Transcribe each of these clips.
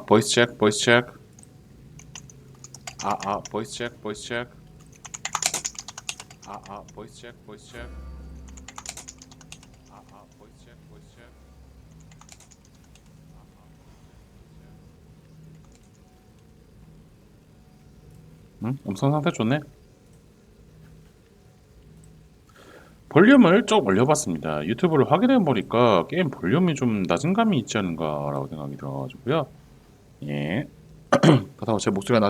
보이스 체크, 보이스 체크. 보이스 체크, 보이스 체크. 보이스 체크, 보이스 체크. 보이스 체크, 보이스 체크. 응? 음성 상태 좋네. 볼륨을 좀 올려봤습니다. 유튜브를 확인해 보니까 게임 볼륨이 좀 낮은 감이 있지 않은가라고 생각이 들어가지고요. 예. 그렇다고 제 목소리가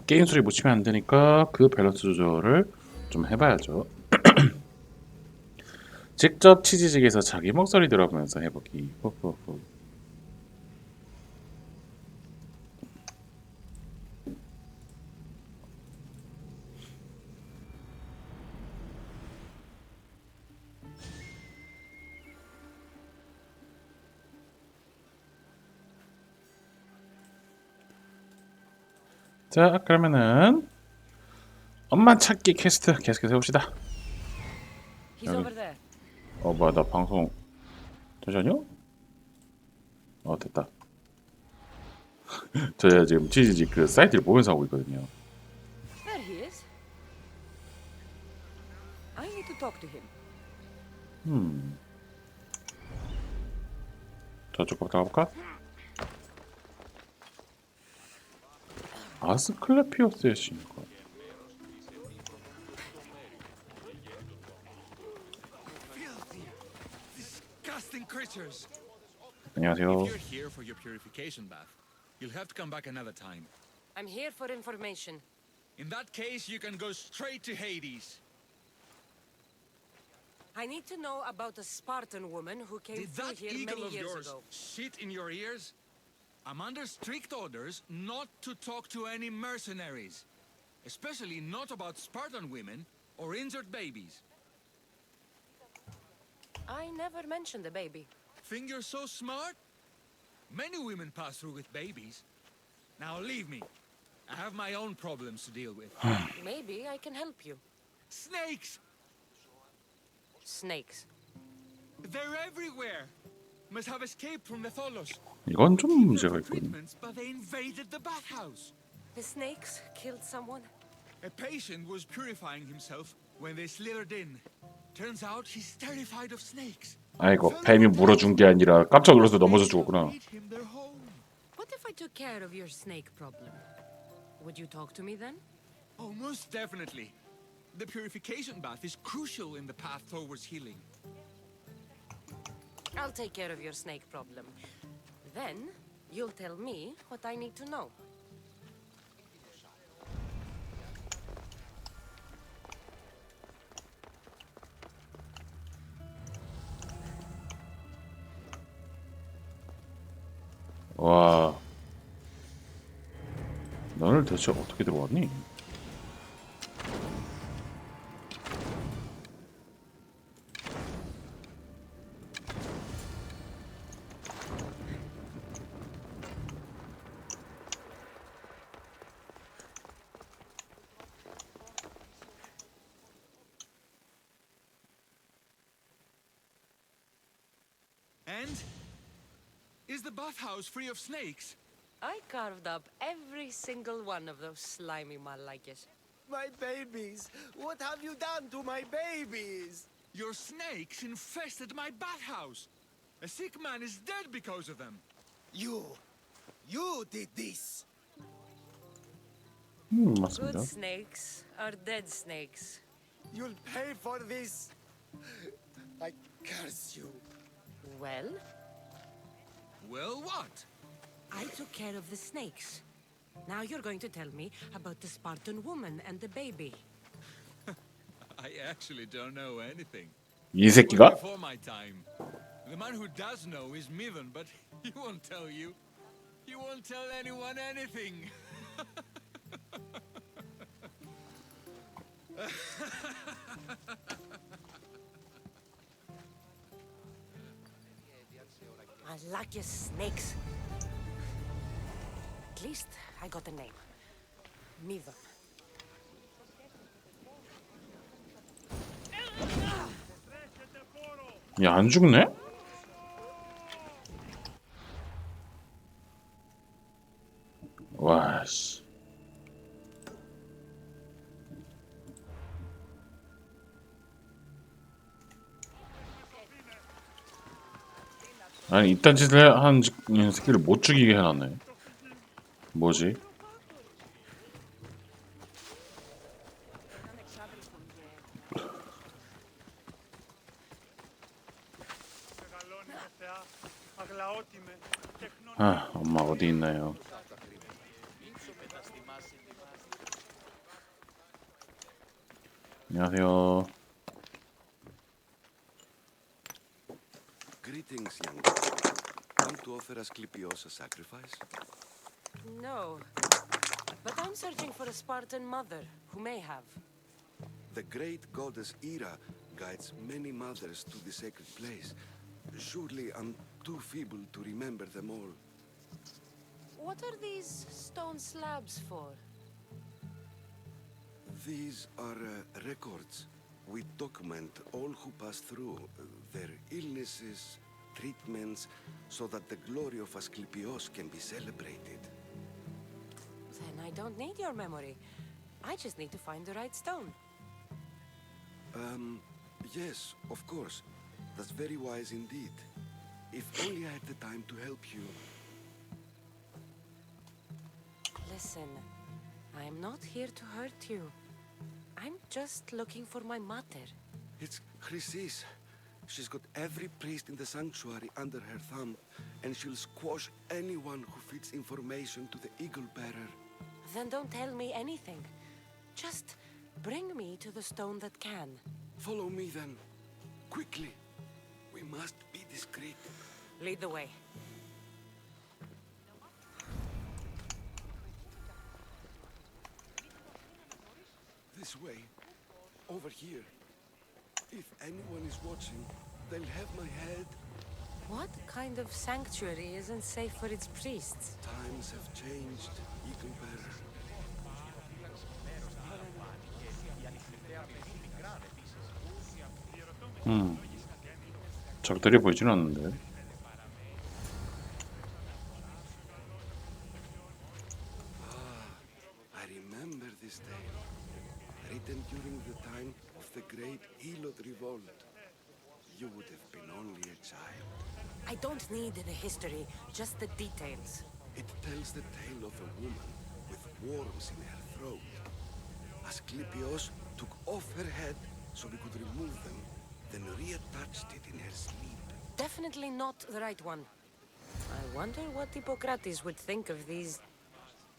게임 소리 묻히면 안 되니까 그 밸런스 조절을 좀 해봐야죠. 직접 치즈직에서 자기 목소리 들어보면서 해보기. 후후후. 자, 그러면은 엄마 찾기 퀘스트 계속해서 해봅시다. 뭐야, 나 방송 잠시만요. 됐다. 저희가 지금 치즈직 그 사이트를 보면서 하고 있거든요. There he is. I need to talk to him. 저쪽부터 가볼까? 아스클레피오스의 신고. Disgusting creatures. 안녕하세요. If you're here for your purification bath, you'll have to come back another time. I'm here for information. In that case, you can go straight to Hades. I need to know about a Spartan woman who came Did through that here eagle many of years yours ago. shit in your ears? I'm under strict orders not to talk to any mercenaries. Especially not about Spartan women or injured babies. I never mentioned a baby. Think you're so smart? Many women pass through with babies. Now leave me. I have my own problems to deal with. Maybe I can help you. Snakes! Snakes. They're everywhere! Must have escaped from the Tholos. 이건 좀 문제가 있군. Treatments, but they invaded the bathhouse. The snakes killed someone? A patient was purifying himself when they slithered in. Turns out he's terrified of snakes. 아이고, 뱀이 물어준 게 아니라 깜짝 놀라서 넘어져 죽었구나. Made him their home. What if I took care of your snake problem? Would you talk to me then? Oh, most definitely. The purification bath is crucial in the path towards healing. I'll take care of your snake problem. Then you'll tell me what I need to know. 와, 너를 대체 어떻게 들어왔니? And? Is the bathhouse free of snakes? I carved up every single one of those slimy malakes. My babies! What have you done to my babies? Your snakes infested my bathhouse. A sick man is dead because of them. You did this! 맞습니다. Good snakes are dead snakes. You'll pay for this! I curse you. Well, Well, what? I took care of the snakes. Now you're going to tell me about the Spartan woman and the baby. I actually don't know anything. 이 Well, 새끼가? before my time. The man who does know is Mivan, but he won't tell you. He won't tell anyone anything. I like your snakes. At least I got a name. Mivan. 야, 안 죽네? 와, 씨. 아니, 이딴 짓을 하는 새끼를 못 죽이게 해놨네. 뭐지? 아, 엄마 어디 있나요? 안녕하세요. Greetings, young man. Come to offer Asclepios a sacrifice? No. But I'm searching for a Spartan mother who may have. The great goddess Ira guides many mothers to the sacred place. Surely I'm too feeble to remember them all. What are these stone slabs for? These are records. We document all who pass through, their illnesses, treatments, so that the glory of Asclepios can be celebrated. Then I don't need your memory. I just need to find the right stone. Yes, of course. That's very wise indeed. If only I had the time to help you. Listen, I'm not here to hurt you. I'm just looking for my mother. It's Chrysis. She's got every priest in the sanctuary under her thumb, and she'll squash anyone who feeds information to the Eagle Bearer. Then don't tell me anything. Just bring me to the stone that can. Follow me then. Quickly. We must be discreet. Lead the way. This way. Over here. If anyone is watching, they'll have my head. What kind of sanctuary isn't safe for its priests? Times have changed, Eagle Bearer. 적들이 보이진 않는데. I remember this tale. Written during the time of the great Elod revolt. You would have been only a child. I don't need the history, just the details. It tells the tale of a woman with worms in her throat. Asclepios took off her head so we could remove them, then reattached it in her sleep. Definitely not the right one. I wonder what Hippocrates would think of these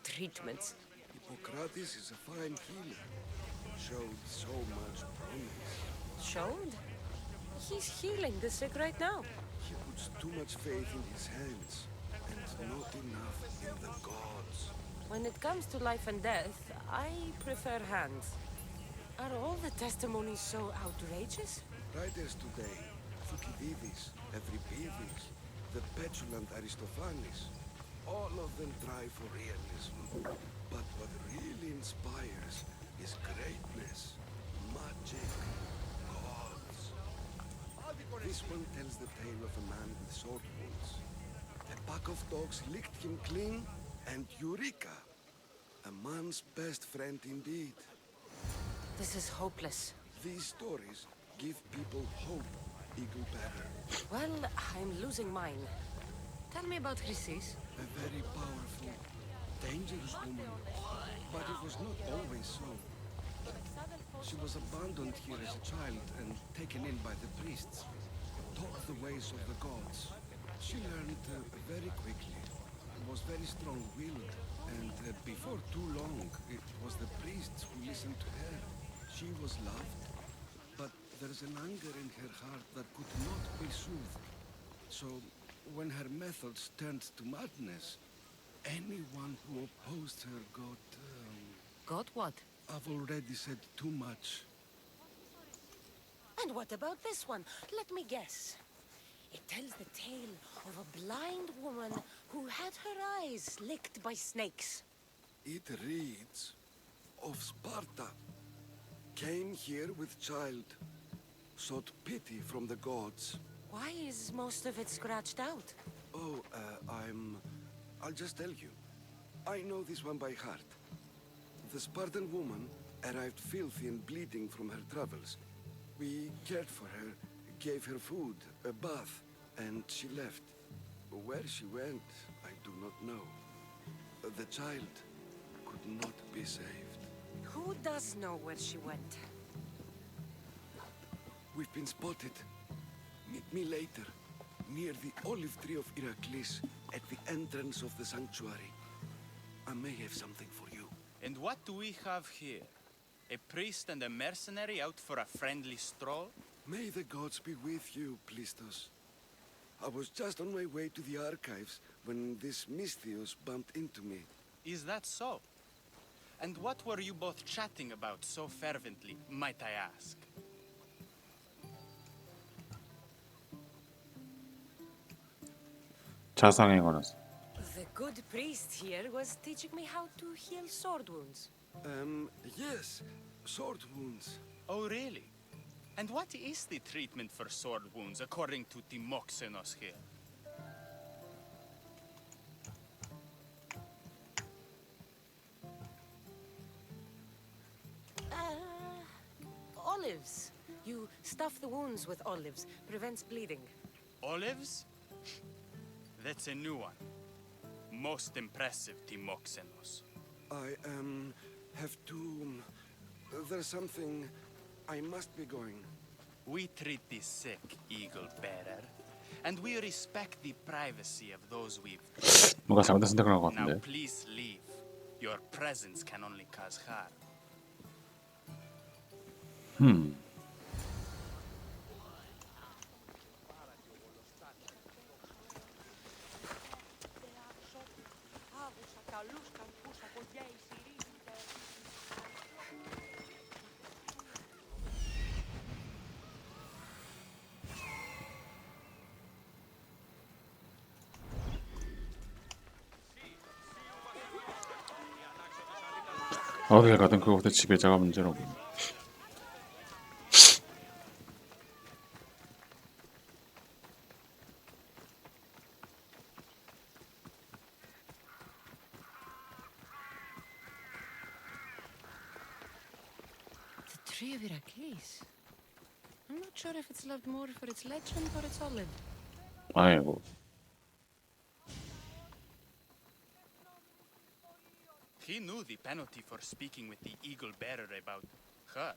treatments. Hippocrates is a fine healer. Showed so much promise. Showed? He's healing the sick right now. He puts too much faith in his hands, and not enough in the gods. When it comes to life and death, I prefer hands. Are all the testimonies so outrageous? Writers today, Thucydides, Euripides, the petulant Aristophanes, all of them try for realism. But what really inspires is greatness, magic, gods. This one tells the tale of a man with sword wounds. A pack of dogs licked him clean, and Eureka! A man's best friend indeed. This is hopeless. These stories give people hope, Eagle Bearer. Well, I'm losing mine. Tell me about Chrysis. A very powerful, dangerous woman. But it was not always so. She was abandoned here as a child and taken in by the priests. Taught the ways of the gods. She learned very quickly. Was very strong-willed. And before too long, it was the priests who listened to her. She was loved. But there's an anger in her heart that could not be soothed. So, when her methods turned to madness, anyone who opposed her got... Got what? I've already said too much. And what about this one? Let me guess. It tells the tale of a blind woman who had her eyes licked by snakes. It reads of Sparta. Came here with child. Sought pity from the gods. Why is most of it scratched out? Oh, I'll just tell you. I know this one by heart. The Spartan woman arrived filthy and bleeding from her travels. We cared for her, gave her food, a bath, and she left. Where she went, I do not know. The child could not be saved. Who does know where she went? We've been spotted. Meet me later, near the olive tree of Iraklis, at the entrance of the sanctuary. I may have something for you. And what do we have here? A priest and a mercenary out for a friendly stroll? May the gods be with you, Plistos. I was just on my way to the archives when this Misthios bumped into me. Is that so? And what were you both chatting about so fervently, might I ask? 자상에 걸었어. The good priest here was teaching me how to heal sword wounds. Yes, sword wounds. Oh, really? And what is the treatment for sword wounds, according to Timoxenos here? Olives. You stuff the wounds with olives. Prevents bleeding. Olives? That's a new one. Most impressive, Timoxenos. I, have to... There's something... I must be going. We treat the sick, Eagle Bearer, and we respect the privacy of those we've... 뭔가 잘못된 선택을 한 것 Now 같은데. please leave. Your presence can only cause harm. 어딜 가든 그곳의 지배자가 문제라고. The tree of Iraklis. I'm not sure if it's loved more for its legend or its olive. 아이고. He knew the penalty for speaking with the Eagle Bearer about her.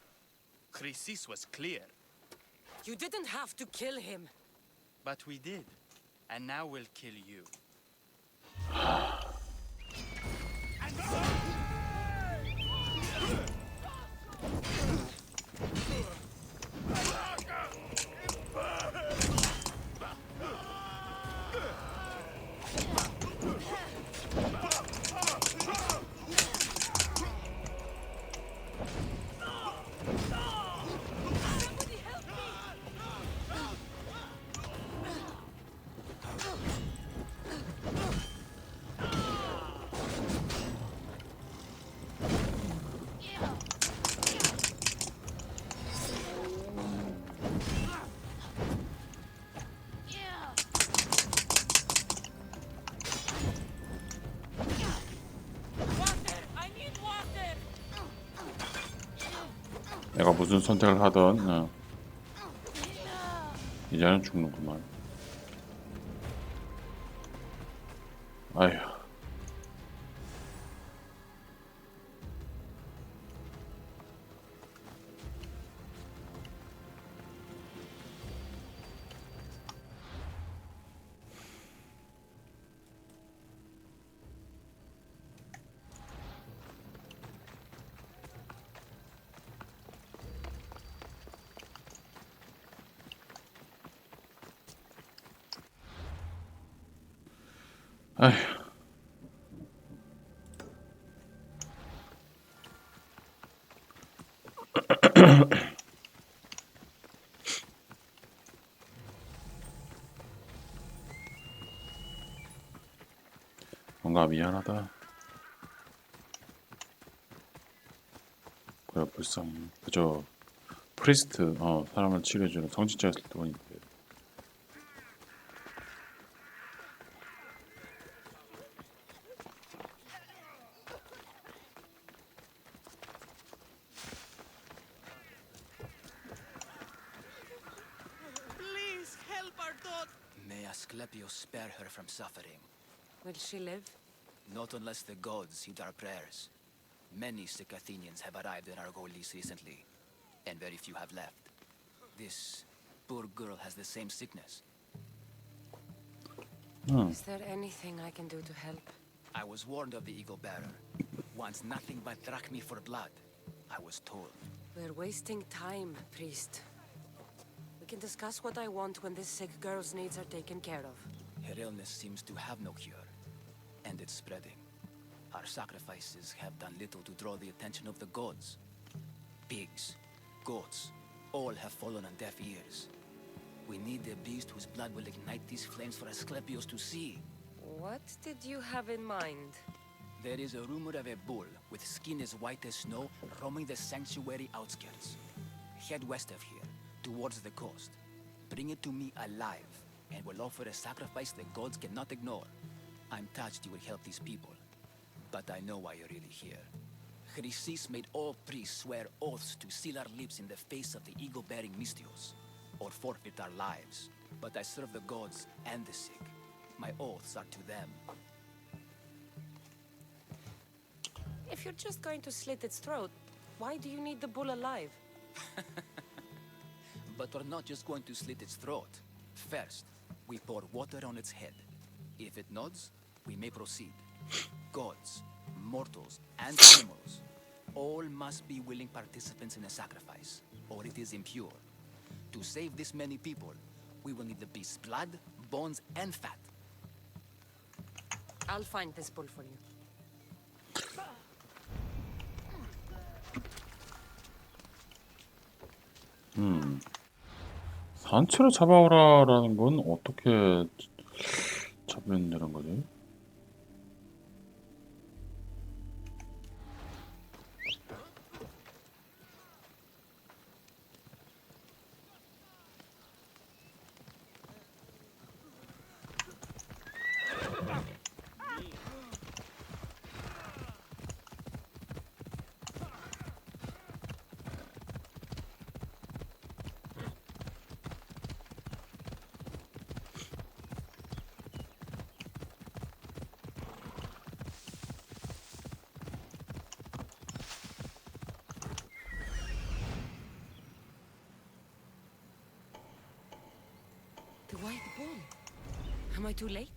Chrysis was clear, You didn't have to kill him. but we did. And now we'll kill you. 내가 무슨 선택을 하던 이제는 죽는구만. 아휴. 아휴. 뭔가 미안하다. 그래 불쌍해. 그저 프리스트 사람을 치료해주는 성직자였을 뿐인데. Asclepius spare her from suffering. Will she live? Not unless the gods heed our prayers. Many sick Athenians have arrived in Argolis recently, and very few have left. This poor girl has the same sickness. Is there anything I can do to help? I was warned of the Eagle Bearer. Wants nothing but drachmi for blood. I was told. We're wasting time, priest. We can discuss what I want when this sick girl's needs are taken care of. Her illness seems to have no cure, and it's spreading. Our sacrifices have done little to draw the attention of the gods. Pigs, goats, all have fallen on deaf ears. We need a beast whose blood will ignite these flames for Asclepius to see. What did you have in mind? There is a rumor of a bull with skin as white as snow roaming the sanctuary outskirts. Head west of here, towards the coast. Bring it to me alive, and we'll offer a sacrifice the gods cannot ignore. I'm touched you will help these people, but I know why you're really here. Chrysis made all priests swear oaths to seal our lips in the face of the eagle-bearing Mystios, or forfeit our lives. But I serve the gods and the sick. My oaths are to them. If you're just going to slit its throat, why do you need the bull alive? But we're not just going to slit its throat. First, we pour water on its head. If it nods, we may proceed. Gods, mortals, and animals, all must be willing participants in the sacrifice, or it is impure. To save this many people, we will need the beast's blood, bones, and fat. I'll find this bull for you. 단체로 잡아오라라는 건 어떻게 잡으면 되는 거지? The white bull. Am I too late?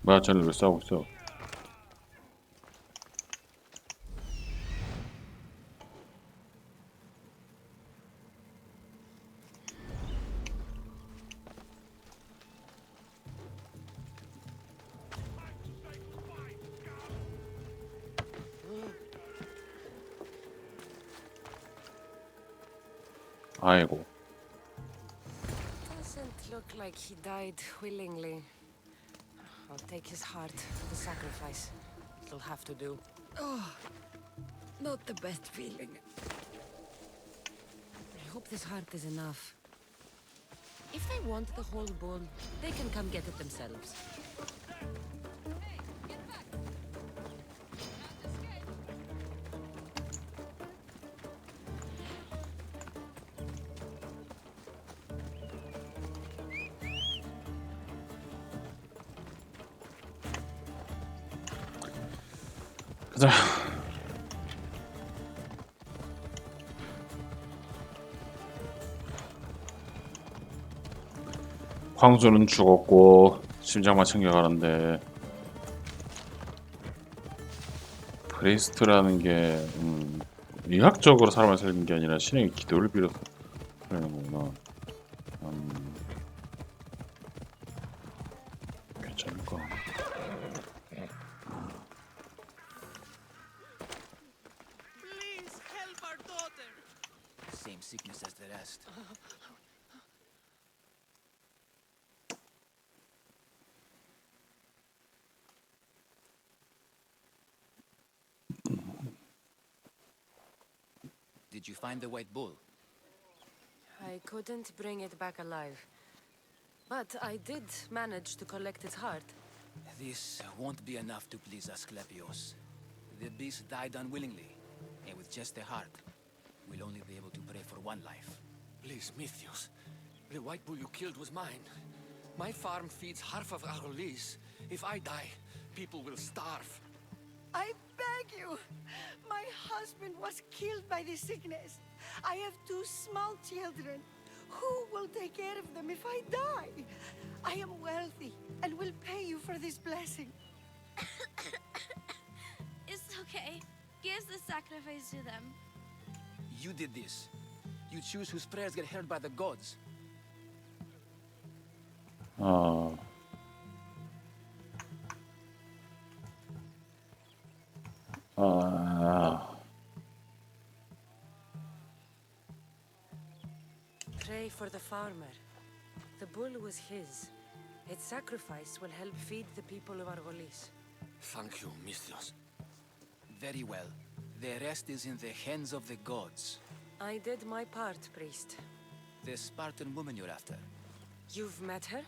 뭐야, 쟤는 왜 싸우고 있어? 아이고. Doesn't look like he died willingly. I'll take his heart for the sacrifice. It'll have to do. Oh, not the best feeling. I hope this heart is enough. If they want the whole bull, they can come get it themselves. 가자. 광수는 죽었고 심장만 챙겨가는데 프리스트라는 게 의학적으로 사람을 살리는 게 아니라 신에게 기도를 빌어서 살리는 거구나. 괜찮을까? Please help our daughter. Same sickness as the rest. Did you find the white bull? I couldn't bring it back alive. But I did manage to collect its heart. This won't be enough to please Asclepios. The beast died unwillingly, and with just a heart, we'll only be able to pray for one life. Please, Mythios. The white bull you killed was mine. My farm feeds half of Arolis. If I die, people will starve. I beg you! My husband was killed by this sickness. I have 2 small children. Who will take care of them if I die? I am wealthy and will pay you for this blessing. It's okay. Give the sacrifice to them. You did this. You choose whose prayers get heard by the gods. 아, 아, Pray for the farmer. The bull was his. Its sacrifice will help feed the people of Argolis. Thank you, Mythios. Very well. The rest is in the hands of the gods. I did my part, priest. The Spartan woman you're after. You've met her?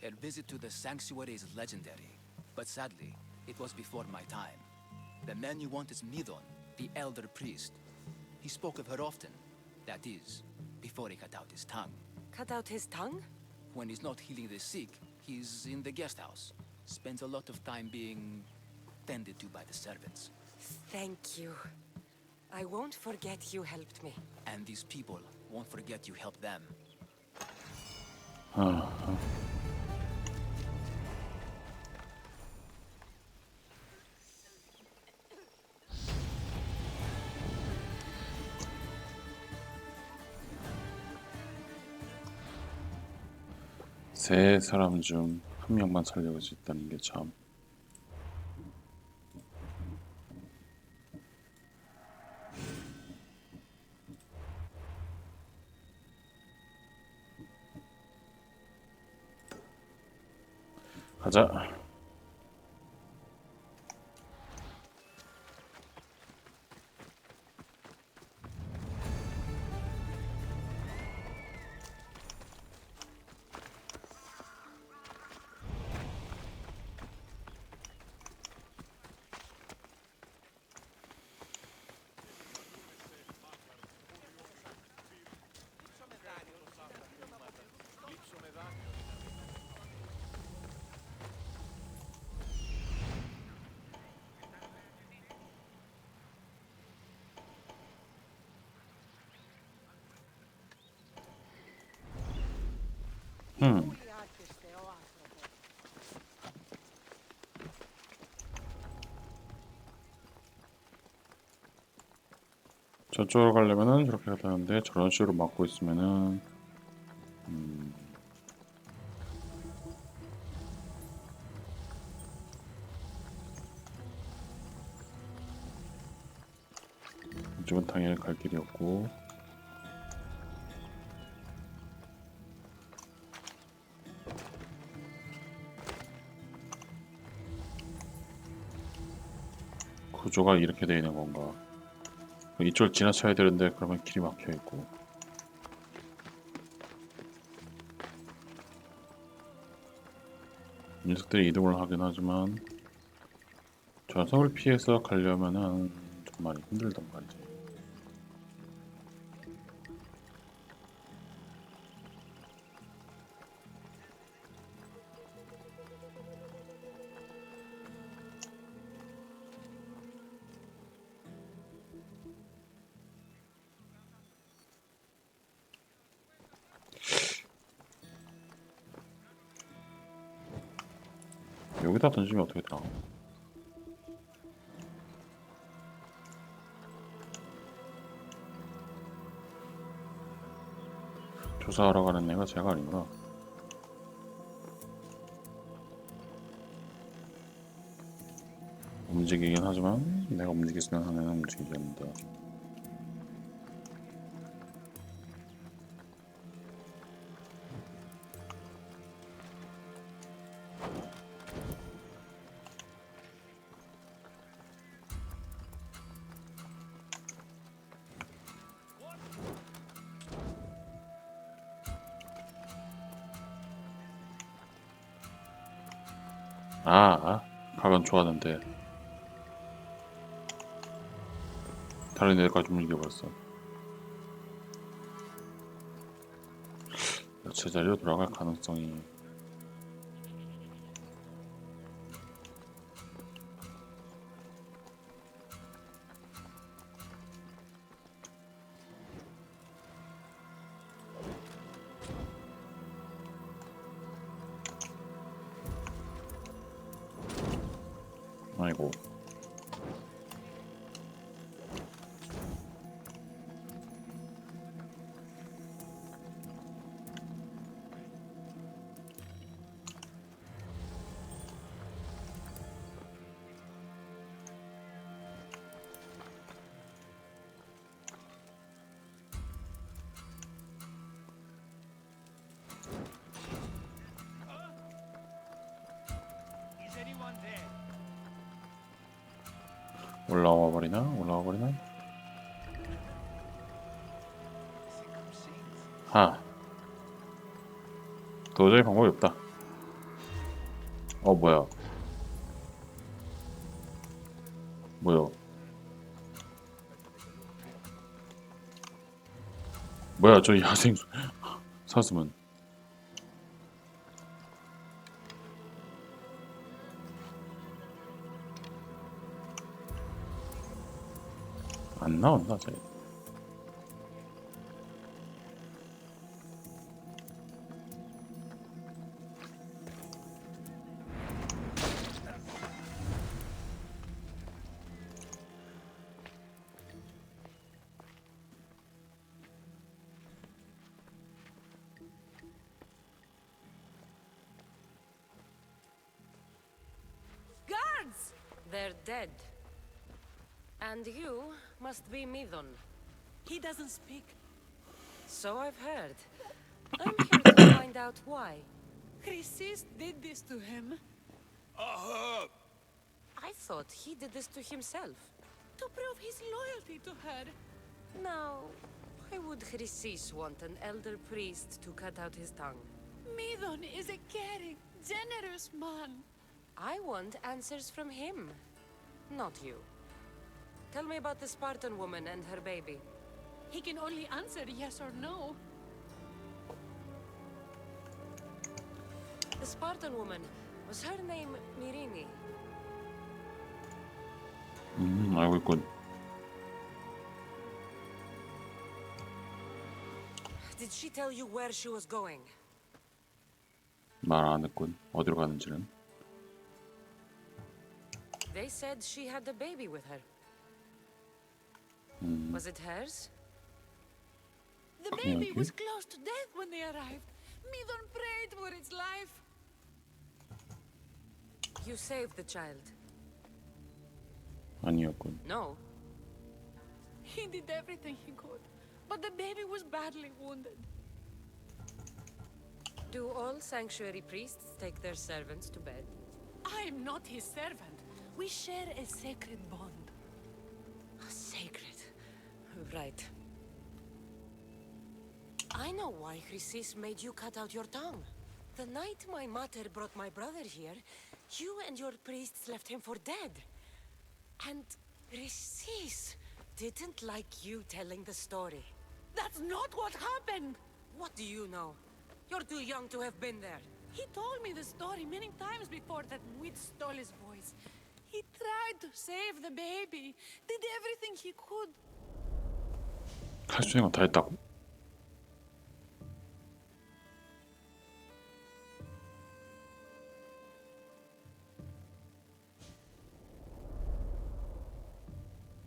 Her visit to the sanctuary is legendary, but sadly, it was before my time. The man you want is Midon, the elder priest. He spoke of her often. That is, before he cut out his tongue. Cut out his tongue? When he's not healing the sick, he's in the guest house. Spends a lot of time being tended to by the servants. Thank you. I won't forget you helped me. And these people won't forget you helped them. 아. 세 사람 중 한 명만 살려올 수 있다는 게 참. 가자. 저쪽으로 가려면은 저렇게 가야 되는데 저런 식으로 막고 있으면은 이쪽은 당연히 갈 길이 없고 구조가 이렇게 되어 있는 건가? 이쪽을 지나쳐야 되는데 그러면 길이 막혀 있고. 녀석들이 이동을 하긴 하지만 전석을 피해서 가려면은 좀 많이 힘들단 말이지. 여기다 던지면 어떻게 되나? 조사하러 가는 애가 제가 아니구나. 움직이긴 하지만 내가 움직였으면 하는 애는 움직이지 않는다. 가건 좋아하는데 다른 애들까지 좀 이겨버렸어. 제자리로 돌아갈 가능성이 아이고. 올라와 버리나? 도저히 방법이 없다. 뭐야? 뭐야 저 야생 사슴은. 안 나온다 쟤. Guards! They're dead. And you must be Midon. He doesn't speak. So I've heard. I'm here to find out why. Chrysis did this to him. I thought he did this to himself. To prove his loyalty to her. Now, why would Chrysis want an elder priest to cut out his tongue? Midon is a caring, generous man. I want answers from him, not you. Tell me about the Spartan woman and her baby. He can only answer yes or no. The Spartan woman, was her name Mirini? 알고 있군. Did she tell you where she was going? 말 안 했군. 어디로 가는지는. They said she had a baby with her. Was it hers? The baby was close to death when they arrived. Midon prayed for its life. You saved the child. 아니었군. No. He did everything he could, but the baby was badly wounded. Do all sanctuary priests take their servants to bed? I am not his servant. We share a sacred bond. Sacred. Right. I know why Chrysis made you cut out your tongue. The night my mater brought my brother here, you and your priests left him for dead. And Chrysis didn't like you telling the story. That's not what happened! What do you know? You're too young to have been there. He told me the story many times before that Mwit stole his voice. He tried to save the baby, did everything he could. 할 수 있는 건 다 했다고?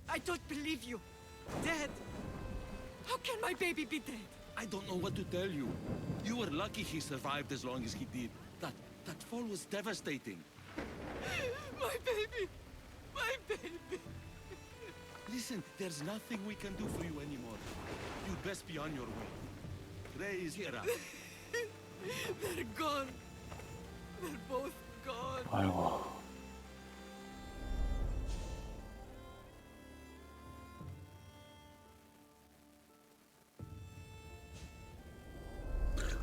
I don't believe you. Dead. How can my baby be dead? I don't know what to tell you. You were lucky he survived as long as he did. That fall was devastating. My baby! My baby! Listen, there's nothing we can do for you anymore. You'd best be on your way. Praise Hera. They're gone. They're both gone. 아이고.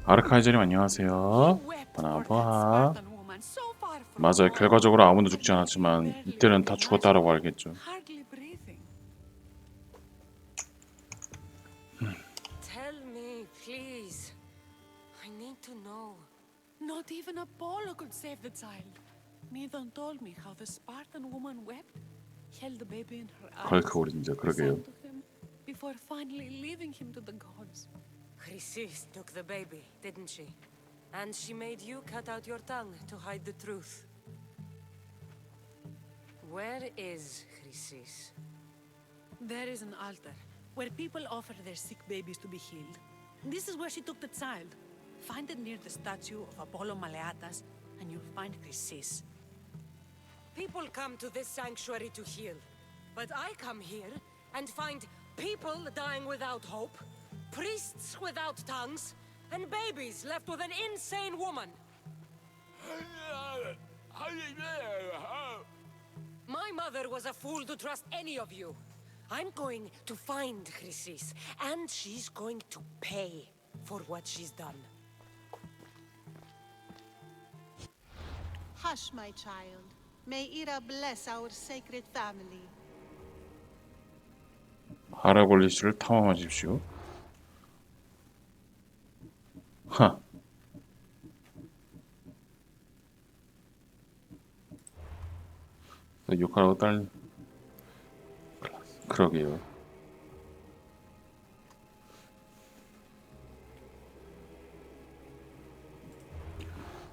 아르카이저님 안녕하세요. Wept for that 바나바. Spartan woman so far 맞아요. 결과적으로 아무도 죽지 않았지만 이때는 다 죽었다라고 알겠죠. Hardly breathing. Tell me, please. I need to know. Not even Apollo could save the child. Medon told me how the Spartan woman wept, held the baby in her arms, 걸크오리인데 그러게요. sang to him before finally leaving him to the gods. Chrysis took the baby, didn't she? And she made you cut out your tongue to hide the truth. Where is Chrysis? There is an altar where people offer their sick babies to be healed. This is where she took the child. Find it near the statue of Apollo Maleatas, and you'll find Chrysis. People come to this sanctuary to heal, but I come here and find people dying without hope, priests without tongues, and babies left with an insane woman. My mother was a fool to trust any of you. I'm going to find Chrysis, and she's going to pay for what she's done. Hush, my child. May Ira bless our sacred family. 아라골리스를 탐험하십시오. 하. 욕하라고 딸. 그러게요.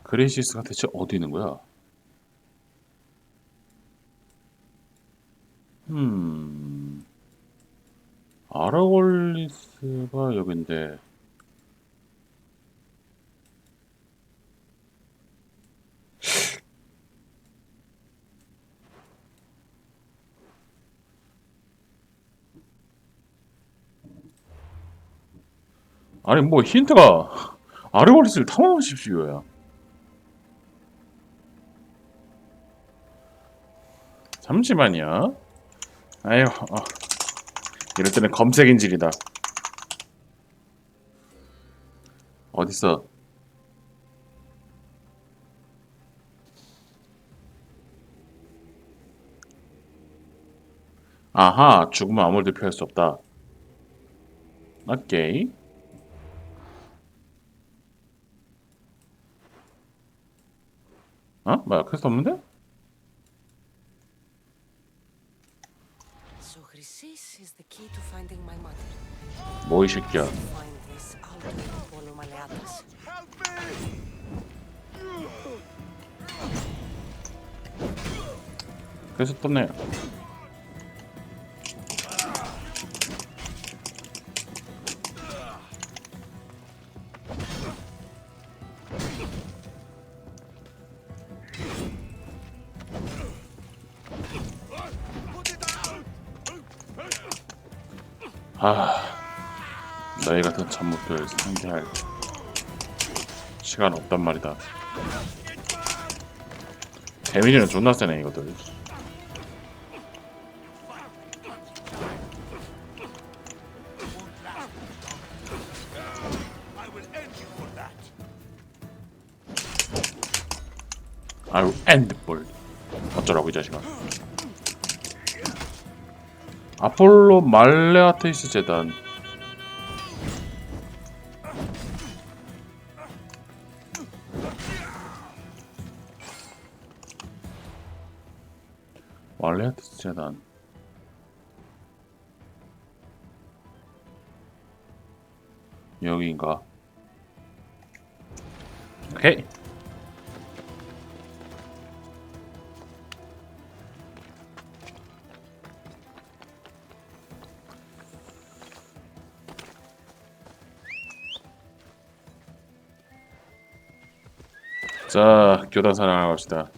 그레이시스가 대체 어디 있는 거야? 아라골리스가 여긴데. 아니 뭐 힌트가 아라골리스를 탐험하십시오야. 잠시만요. 아유, 이럴 때는 검색 인질이다. 어딨어? 아하, 죽으면 아무래도 피할 수 없다. 오케이. 어? 뭐야, 퀘스트 없는데? So Chrysis is the key to finding my mother. 뭐 이 새끼야. Find this altar of Apollo Maleatas. 퀘스트 떴네요. 너희 같은 참목들 상대할 시간 없단 말이다. 데미지는 존나 세네 이거들. 아유 엔드볼 어쩌라고 이 자식아. 아폴로 말레아테이스 재단. 말레아테이스 재단. 여기인가? 오케이. 자, 교단 사냥하러 갑시다.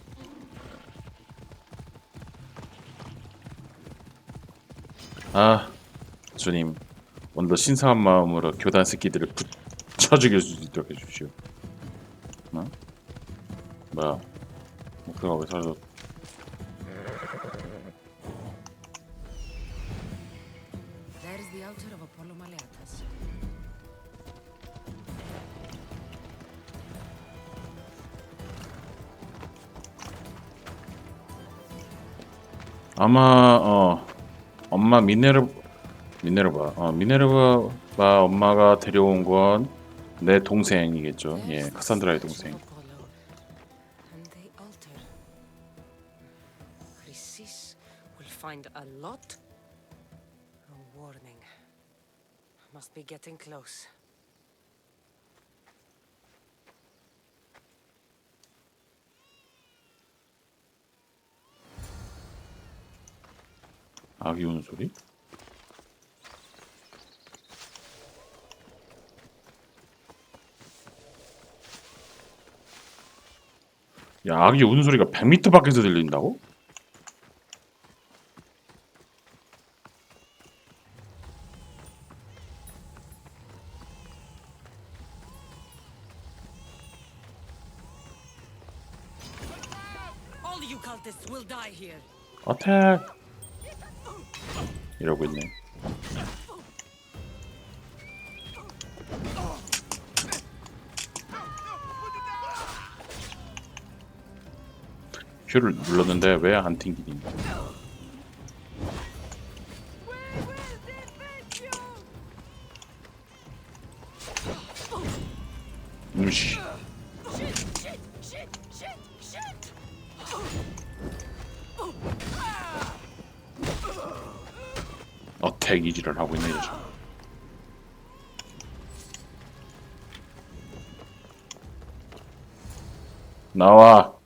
아, 주님, 오늘도 신성한 마음으로 교단 새끼들을 붙여 죽일 수 있도록 해주십시오. 어? 뭐야? 목표가 왜 사라졌? There is the altar of Apollo Maleatas. 아마 엄마 미네르바 엄마가 데려온 건 내 동생이겠죠. 예, 카산드라의 동생. And the altar. Chrysis will find a lot. A warning. Must be getting close. 아기 우는 소리? 야, 아기 우는 소리가 100m 밖에서 들린다고? All you cultists will die here. 어택! 이러고 있네. Q를 눌렀는데 왜 안 튕기니? 누시. 어택 이지를 하고 있네 이 자식. 나와.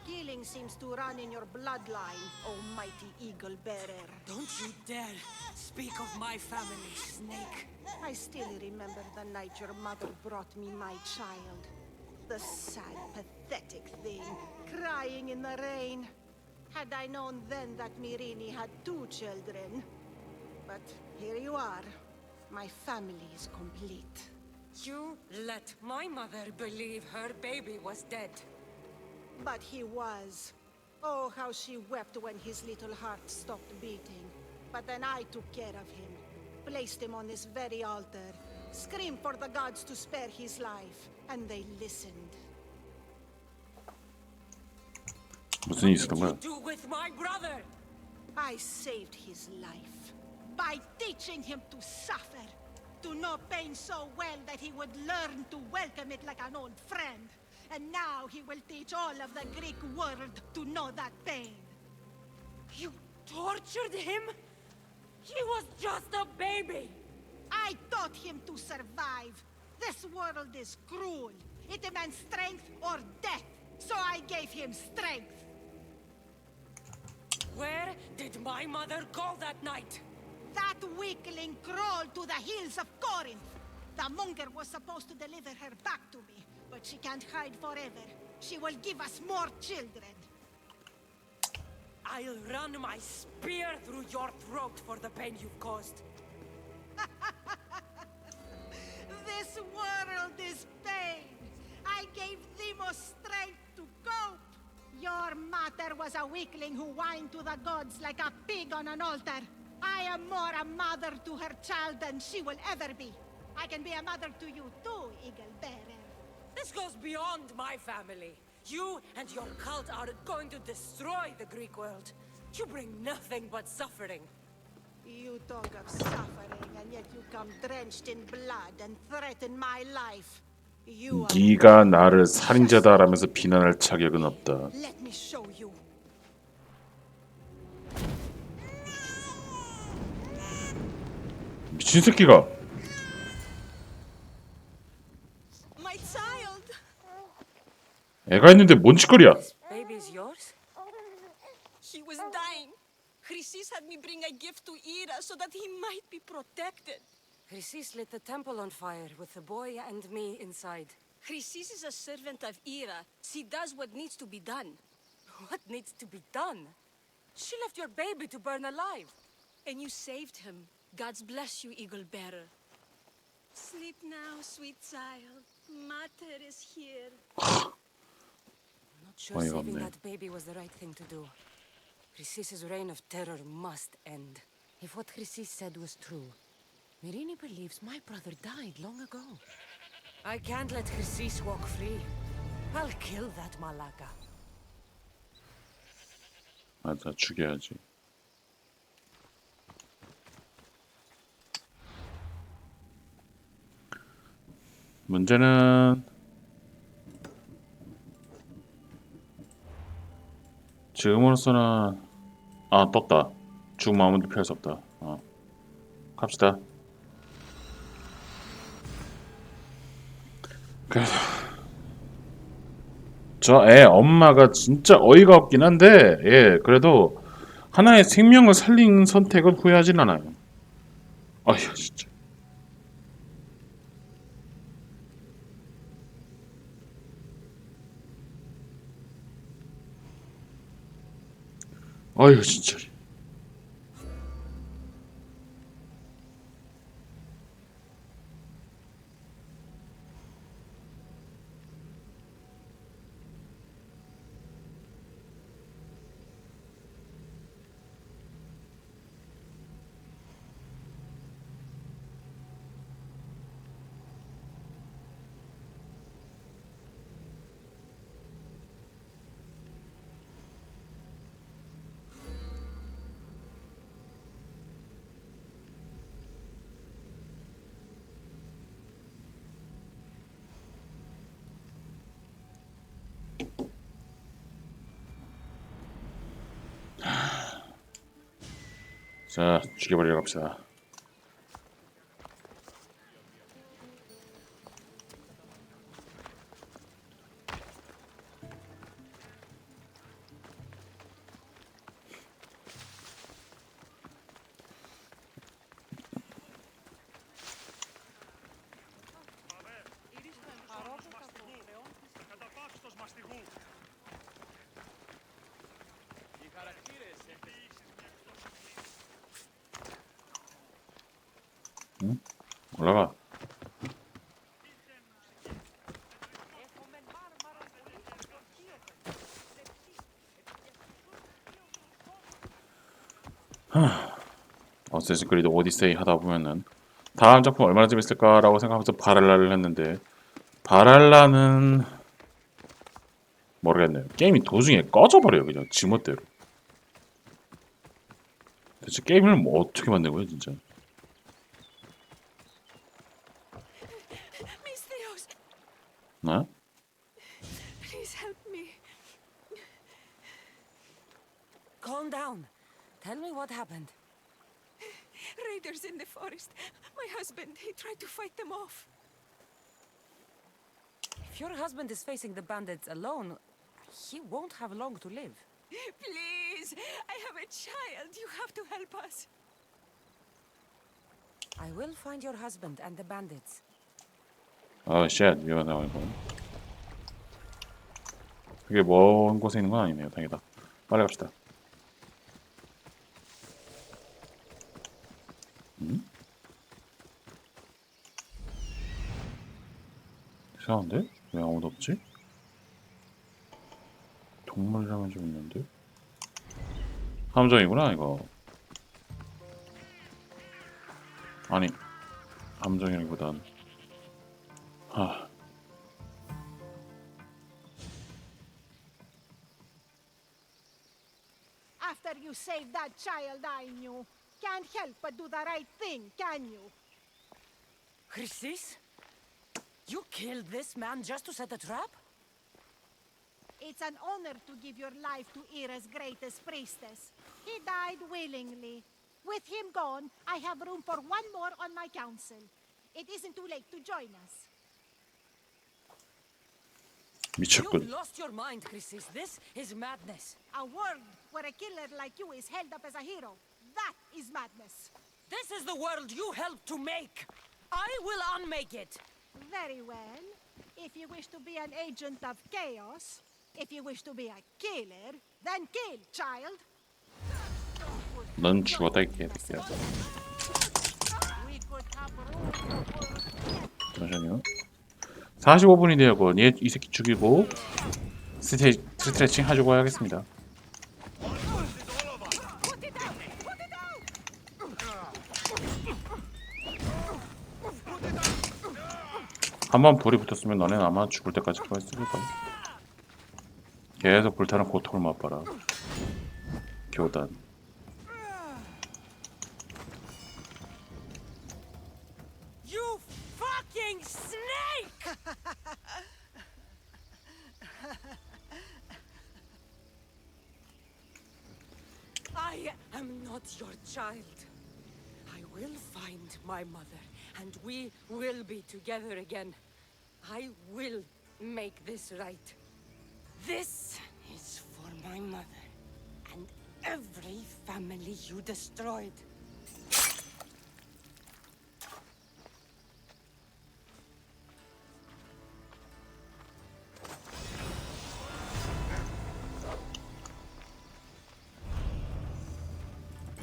Killing seems to run in your bloodline, almighty eagle bearer. Don't you dare speak of my family, Snake. I still remember the night your mother brought me my child. The sad, pathetic thing, crying in the rain. Had I known then that Mirini had 2 children. But here you are. My family is complete. You let my mother believe her baby was dead. But he was. Oh, how she wept when his little heart stopped beating. But then I took care of him. Placed him on this very altar. Screamed for the gods to spare his life. And they listened. 무슨 일이 있었던 거야? Do with my brother. I saved his life. By teaching him to suffer. To know pain so well that he would learn to welcome it like an old friend. And now he will teach all of the Greek world to know that pain. You tortured him? He was just a baby. I taught him to survive. This world is cruel. It demands strength or death. So I gave him strength. Where did my mother go that night? That weakling crawled to the hills of Corinth. The monger was supposed to deliver her back to me, but she can't hide forever. She will give us more children. I'll run my spear through your throat for the pain you've caused. This world is pain. I gave Demos strength to cope. Your mother was a weakling who whined to the gods like a pig on an altar. I am more a mother to her child than she will ever be. I can be a mother to you too, Eagle Bearer. This goes beyond my family. You and your cult are going to destroy the Greek world. You bring nothing but suffering. You talk of suffering, and yet you come drenched in blood and threaten my life. You are... 네가 나를 살인자다라면서 비난할 자격은 없다. Let me show you. 미친 새끼가. My child. 애가 있는데 뭔 짓거리야? Baby's yours? He was dying. Chrysis had me bring a gift to Ira so that he might be protected. Chrysis lit the temple on fire with the boy and me inside. Chrysis is a servant of Ira. She does what needs to be done. What needs to be done? She left your baby to burn alive. And you saved him. God's bless you, Eagle Bearer. Sleep now, sweet child. Mater is here. Not sure saving that baby was the right thing to do. Chrysis' reign of terror must end. If what Chrysis said was true, Mirini believes my brother died long ago. I can't let Chrysis walk free. I'll kill that Malaka. 맞아, 죽여야지. 문제는 지금으로서는 떴다. 죽음 아무도 피할 수 없다. 갑시다. 그래서 저 애 엄마가 진짜 어이가 없긴 한데, 예, 그래도 하나의 생명을 살린 선택은 후회하진 않아요. 아휴, 진짜. 아휴, 진짜. 자, 죽여버리러 갑시다. 응? 올라가. 어쌔신 크리드 오디세이 하다 보면은 다음 작품 얼마나 재밌을까라고 생각하면서 바랄라를 했는데, 바랄라는 모르겠네요. 게임이 도중에 꺼져버려요, 그냥 지멋대로. 대체 게임을 뭐 어떻게 만든 거예요, 진짜? Misterios, 나? please help me. Calm down. Tell me what happened. Raiders in the forest. My husband, he tried to fight them off. If your husband is facing the bandits alone, he won't have long to live. Please, I have a child. You have to help us. I will find your husband and the bandits. 쉣, 위험하다, 이거. 그게 먼 곳에 있는 건 아니네요, 다행이다. 빨리 갑시다. 이상한데? 왜 아무도 없지? 동물이라면 좀 있는데? 함정이구나, 이거. 아니, 함정이라기보단 After you saved that child I knew, can't help but do the right thing, can you? Chrysis? You killed this man just to set a trap? It's an honor to give your life to Ira's greatest priestess. He died willingly. With him gone, I have room for one more on my council. It isn't too late to join us. 미쳤군. You've lost your mind, Chrysis. This is madness. A world where a killer like you is held up as a hero. That is madness. This is the world you helped to make. I will unmake it. Very well. If you wish to be an agent of chaos, if you wish to be a killer, then kill, child. 넌 죽었다, 이 개새끼야. We could have room for 잠시만요. 45분이 되었고, 이 새끼 죽이고 스트레칭 하려고 하겠습니다. 한번 불이 붙었으면 너네는 아마 죽을 때까지 그걸 쓸 거야. 계속 불타는 고통을 맛봐라. 교단. You fucking snake! I am not your child. I will find my mother, and we will be together again. I will make this right. This is for my mother, and every family you destroyed.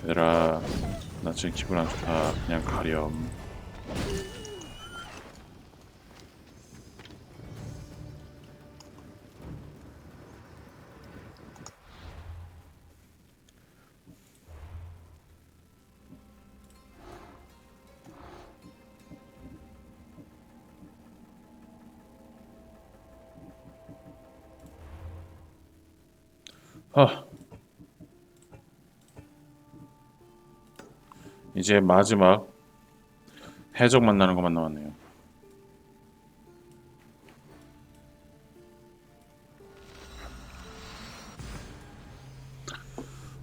얘들아, 나 지금 기분 안 좋다. 그냥 가렴. 이제 마지막 해적 만나는 것만 남았네요.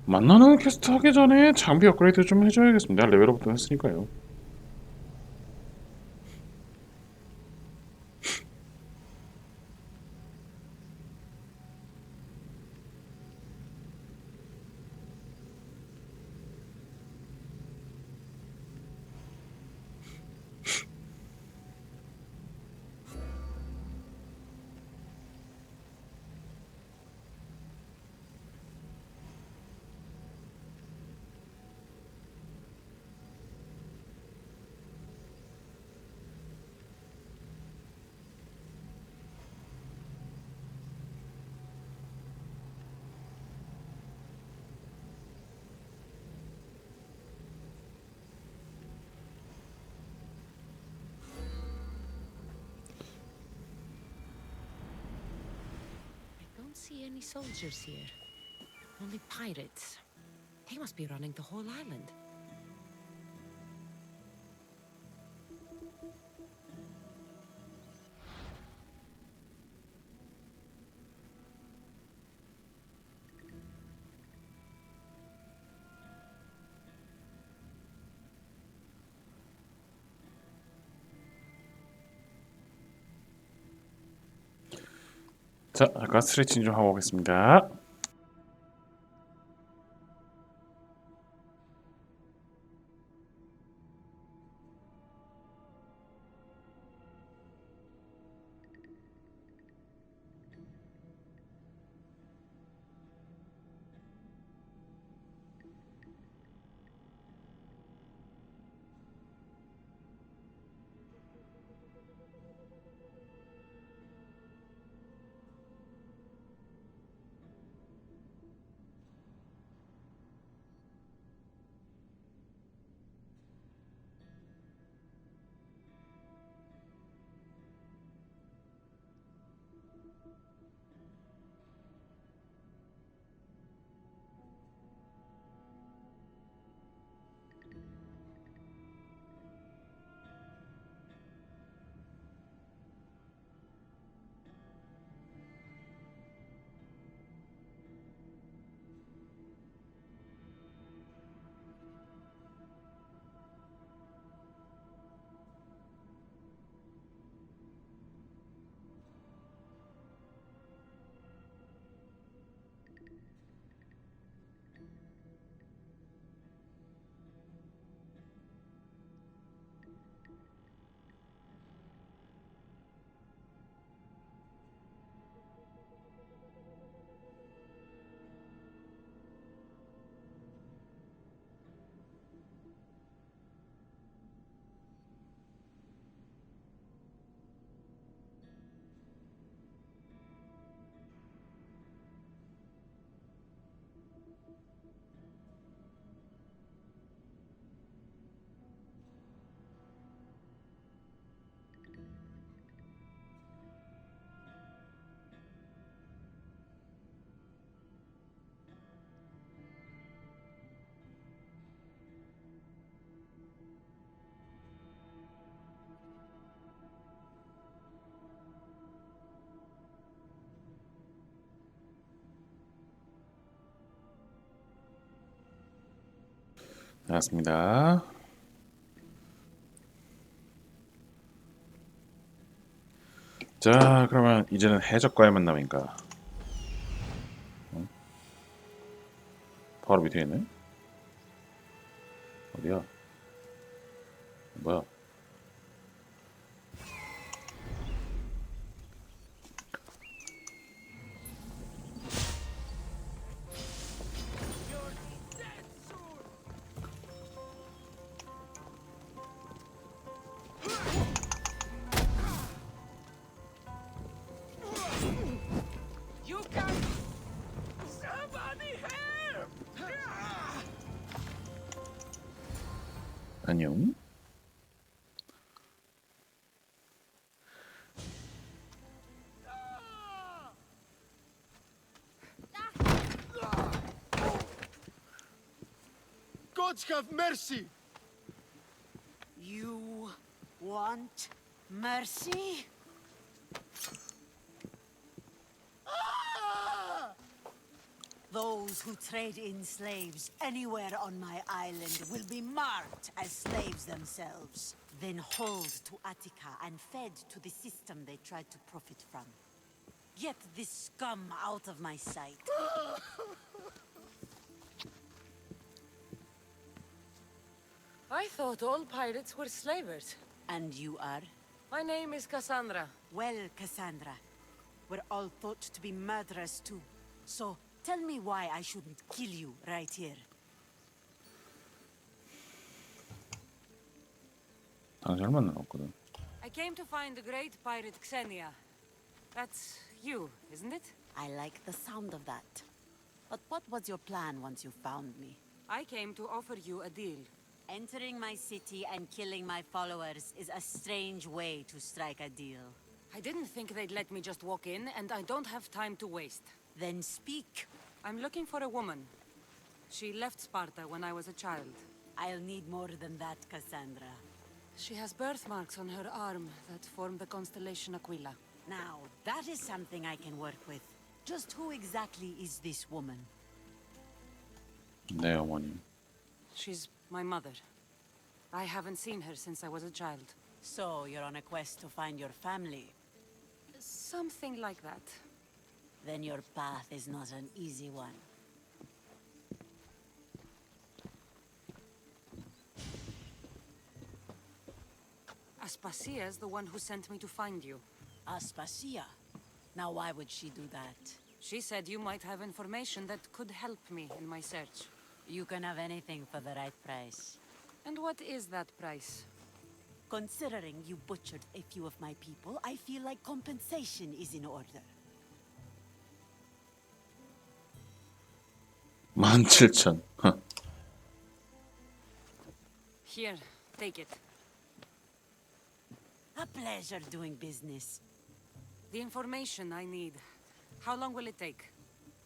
만나는 퀘스트 하기 전에 장비 업그레이드 좀 해줘야겠습니다. 레벨업도 했으니까요. Don't see any soldiers here. Only pirates. They must be running the whole island. 자, 잠깐 스트레칭 좀 하고 오겠습니다. 알았습니다. 자, 그러면 이제는 해적과의 만남인가? 바로 밑에 있네? 어디야? 뭐야? You can... Somebody help! 안녕. Gods have mercy! You want mercy? Those who trade in slaves anywhere on my island will be marked as slaves themselves, then hauled to Attica and fed to the system they tried to profit from. Get this scum out of my sight. I thought all pirates were slavers. And you are? My name is Cassandra. Well, Cassandra, we're all thought to be murderers too. So, tell me why I shouldn't kill you right here. 당신을 만나봤거든. I came to find the great pirate Xenia. That's you, isn't it? I like the sound of that. But what was your plan once you found me? I came to offer you a deal. Entering my city and killing my followers is a strange way to strike a deal. I didn't think they'd let me just walk in, and I don't have time to waste. Then speak. I'm looking for a woman. She left Sparta when I was a child. I'll need more than that, Cassandra. She has birthmarks on her arm that form the constellation Aquila. Now, that is something I can work with. Just who exactly is this woman? 내 어머니. She's my mother. I haven't seen her since I was a child. So, you're on a quest to find your family? Something like that. Then your path is not an easy one. Aspasia's the one who sent me to find you. Aspasia? Now why would she do that? She said you might have information that could help me in my search. You can have anything for the right price. And what is that price? Considering you butchered a few of my people, I feel like compensation is in order. 17,000. Here, take it. A pleasure doing business. The information I need. How long will it take?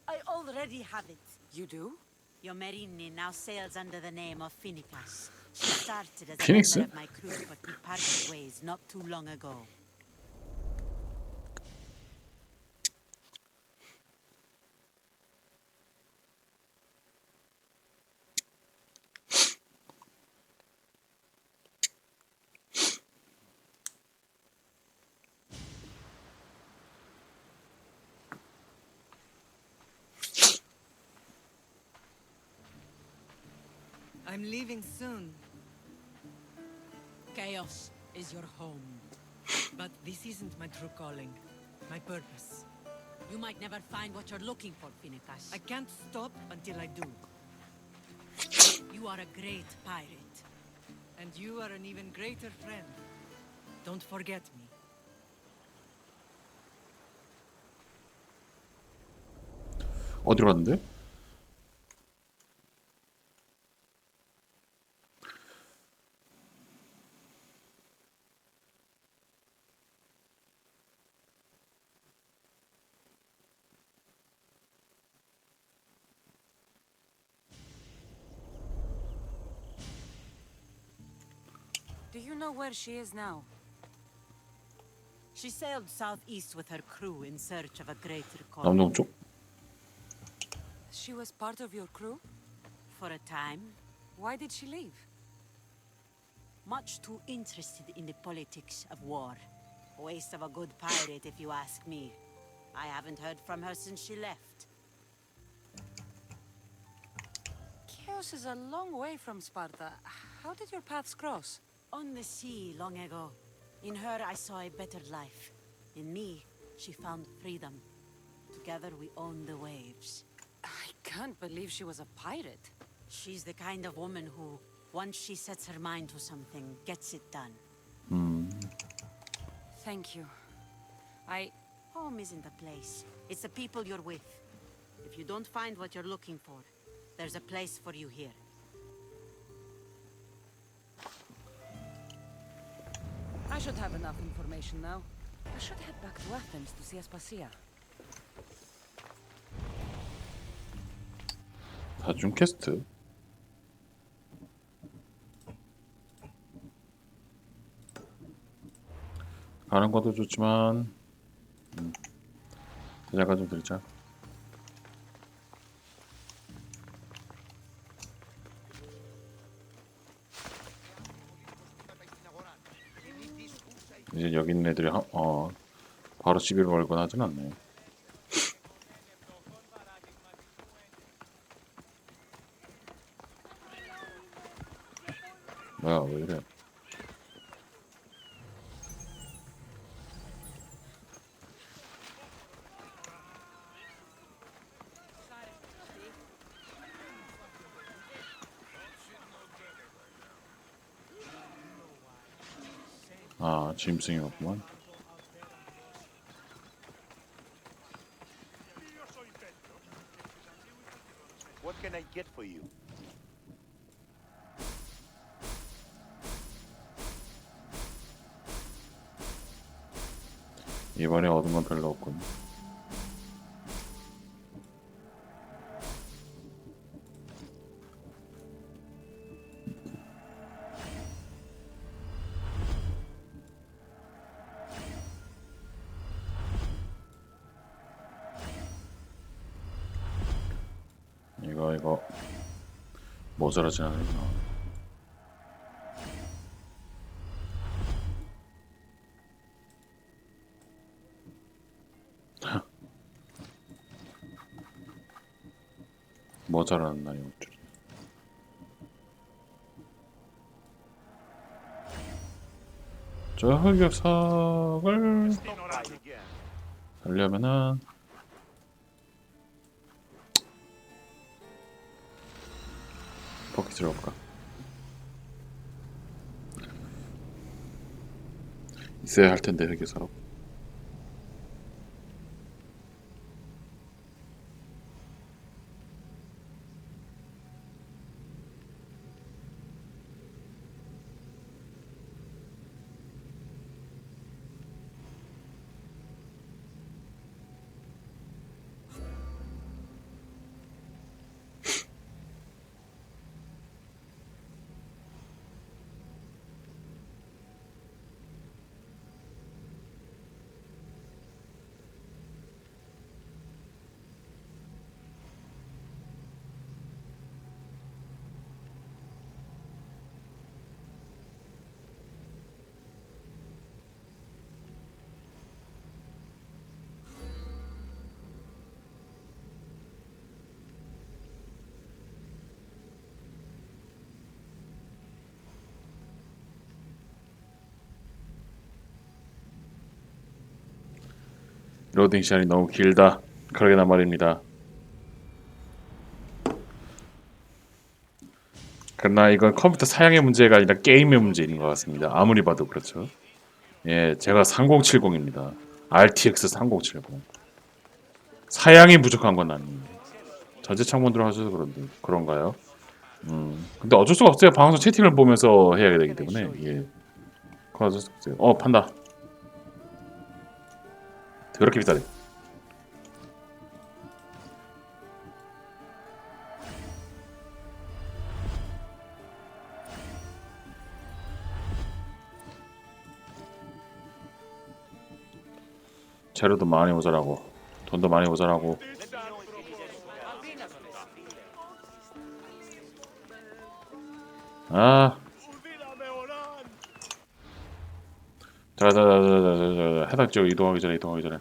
I already have it. You do? Your Merini now sails under the name of Finicas. She started as a Phoenix, member of my crew, but we parted ways not too long ago. I'm leaving soon. Chaos is your home. But this isn't my true calling. My purpose. You might never find what you're looking for, Finicas. I can't stop until I do. You are a great pirate. And you are an even greater friend. Don't forget me. 어디로 갔는데? Do you know where she is now? She sailed southeast with her crew in search of a greater calling. 남동쪽? She was part of your crew? For a time. Why did she leave? Much too interested in the politics of war. Waste of a good pirate, if you ask me. I haven't heard from her since she left. Chios is a long way from Sparta. How did your paths cross? On the sea, long ago. In her, I saw a better life. In me, she found freedom. Together, we owned the waves. I can't believe she was a pirate. She's the kind of woman who, once she sets her mind to something, gets it done. Thank you. Home isn't a place. It's the people you're with. If you don't find what you're looking for, there's a place for you here. I should have enough information now. I should head back to Athens to see Aspasia. 다중 퀘스트. 가는 것도 좋지만 대자가 좀 드리자. 이제 여기 있는 애들이 바로 시비를 걸거나 하진 않네. 뭐야 왜 이래? 아 짐승이었구만. What can I get for you? 이번에 얻은 건 별로 없군. 이거 모자라진 않으구나. 모자라는 날이 어쩌지? 저 흑역석을 하려면은 포켓을 볼까? 있어야 할 텐데 흑역석. 로딩 시간이 너무 길다. 그러게나 말입니다. 그러나 이건 컴퓨터 사양의 문제가 아니라 게임의 문제인 것 같습니다. 아무리 봐도 그렇죠. 예, 제가 3070입니다. RTX 3070. 사양이 부족한 건 아닙니다. 전체 창문으로 하셔서 그런가요? 근데 어쩔 수가 없어요. 방송 채팅을 보면서 해야 되기 때문에. 예. 그거 어쩔 수 없어요. 판다. 그렇게 비싸네. 재료도 많이 모자라고 돈도 많이 모자라고. 아. 자, 해당 지역 이동하기 전에.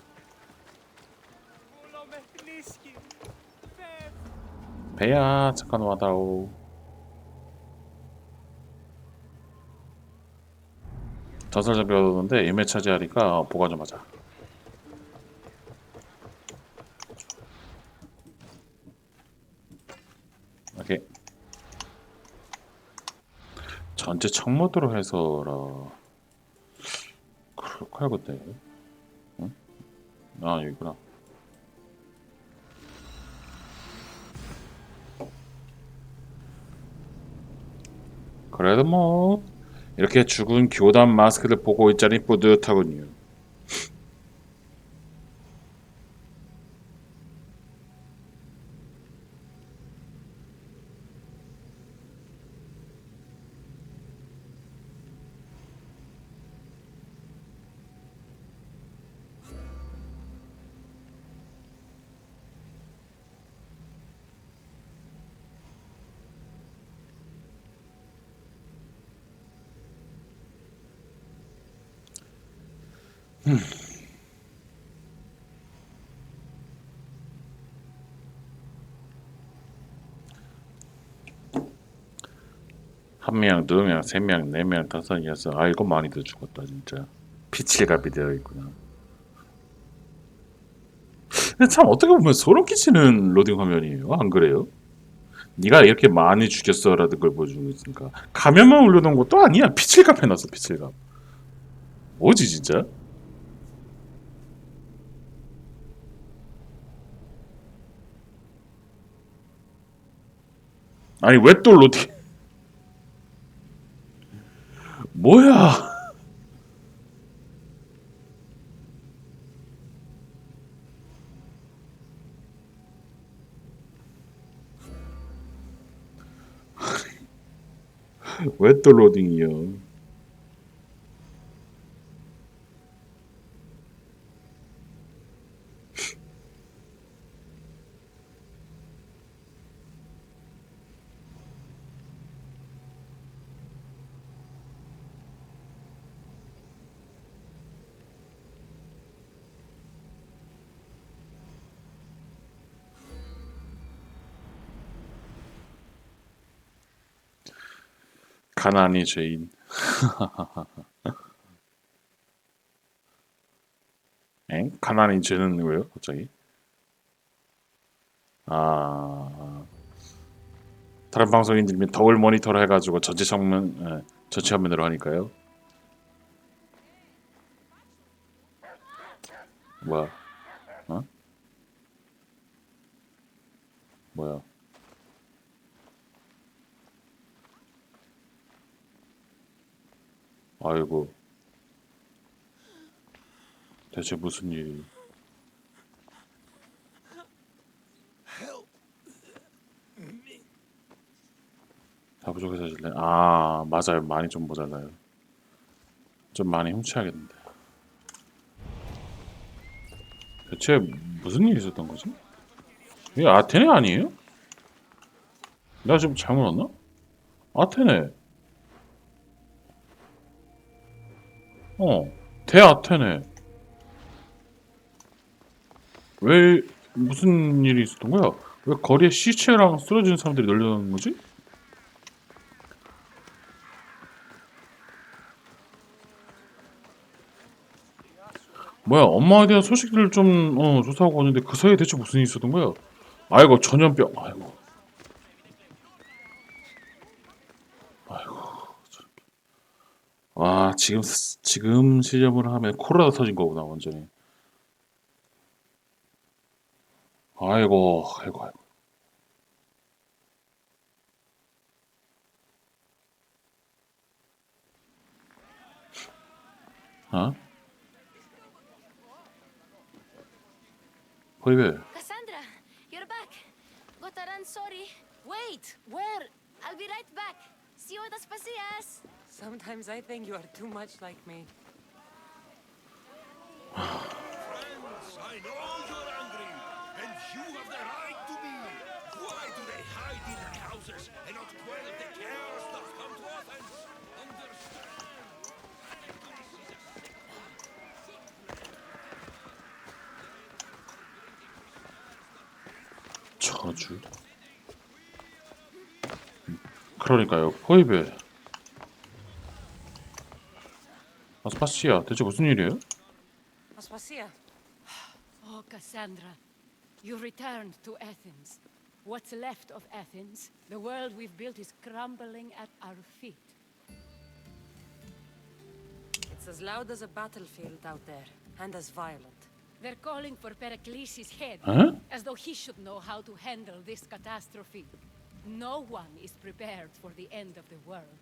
배야, 잠깐 와다오. 전설 장비가 오는데 예매 차지하니까 보관 좀 하자. 오케이. 전체 청모드로 해서라. 그렇게 하겠대. 응? 아, 여기구나. 그래도 뭐 이렇게 죽은 교단 마스크를 보고 있자니 뿌듯하군요. 한 명, 두 명, 세 명, 네 명, 다섯, 여섯. 아이고 많이들 죽었다 진짜. 피칠갑이 되어 있구나. 근데 참 어떻게 보면 소름 끼치는 로딩 화면이에요. 안 그래요? 네가 이렇게 많이 죽였어라는 걸 보여주고 있으니까 가면만 올려놓은 것도 아니야. 피칠갑 해놨어. 피칠갑. 뭐지 진짜? 아니 왜 또 로딩? 뭐야? 왜 또 로딩이요? 가난이 죄인. 엥? 가난이 죄는 왜요? 갑자기? 아, 다른 방송인들이면 덕을 모니터를 해가지고 전체 화면으로 하니까요. 뭐야? 어? 뭐야? 아이고, 대체 무슨 일이? 다 부족해서 질래? 아, 맞아요. 많이 좀 모자라요. 좀 많이 훔쳐야겠는데. 대체 무슨 일이 있었던 거지? 이게 아테네 아니에요? 내가 지금 잘못 왔나? 아테네. 어, 대아테네. 왜 무슨 일이 있었던 거야? 왜 거리에 시체랑 쓰러진 사람들이 널려다니는 거지? 뭐야, 엄마에 대한 소식들을 좀 조사하고 왔는데 그 사이에 대체 무슨 일이 있었던 거야? 아이고, 전염병. 아이고. 와, 지금 시점으로 하면 코로나 터진 거구나, 완전히. 아이고. 어? 호이베. Cassandra, you're back. Gotaran, sorry. Wait, where? I'll be right back. See you at the Spasias. Sometimes I think you are too much like me. Friends, I know you're angry, and you have the right to be. Why do they hide in their houses and not quell the chaos that's come to 건어줄. 그러니까요. 포이베. 아스파시아, 대체 무슨 일이에요? Aspasia. Oh, Cassandra, you returned to Athens. What's left of Athens, the world we've built is crumbling at our feet. It's as loud as a battlefield out there, and as violent. They're calling for Pericles' head, Huh? as though he should know how to handle this catastrophe. No one is prepared for the end of the world.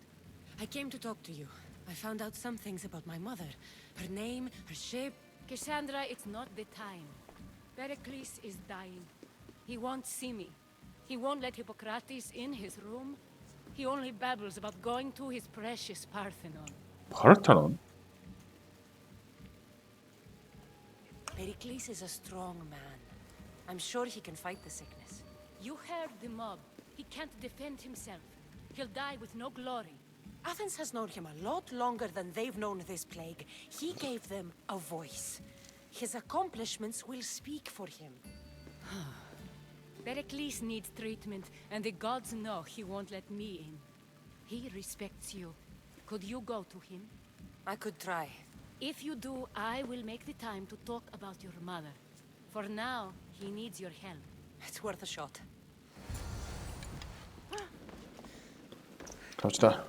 I came to talk to you. I found out some things about my mother. Her name, her shape. Cassandra, it's not the time. Pericles is dying. He won't see me. He won't let Hippocrates in his room. He only babbles about going to his precious Parthenon. 파르테논? Pericles is a strong man. I'm sure he can fight the sickness. You heard the mob. He can't defend himself. He'll die with no glory. Athens has known him a lot longer than they've known this plague. He gave them a voice. His accomplishments will speak for him. Pericles needs treatment, and the gods know he won't let me in. He respects you. Could you go to him? I could try. If you do, I will make the time to talk about your mother. For now, he needs your help. It's worth a shot. 갑시다.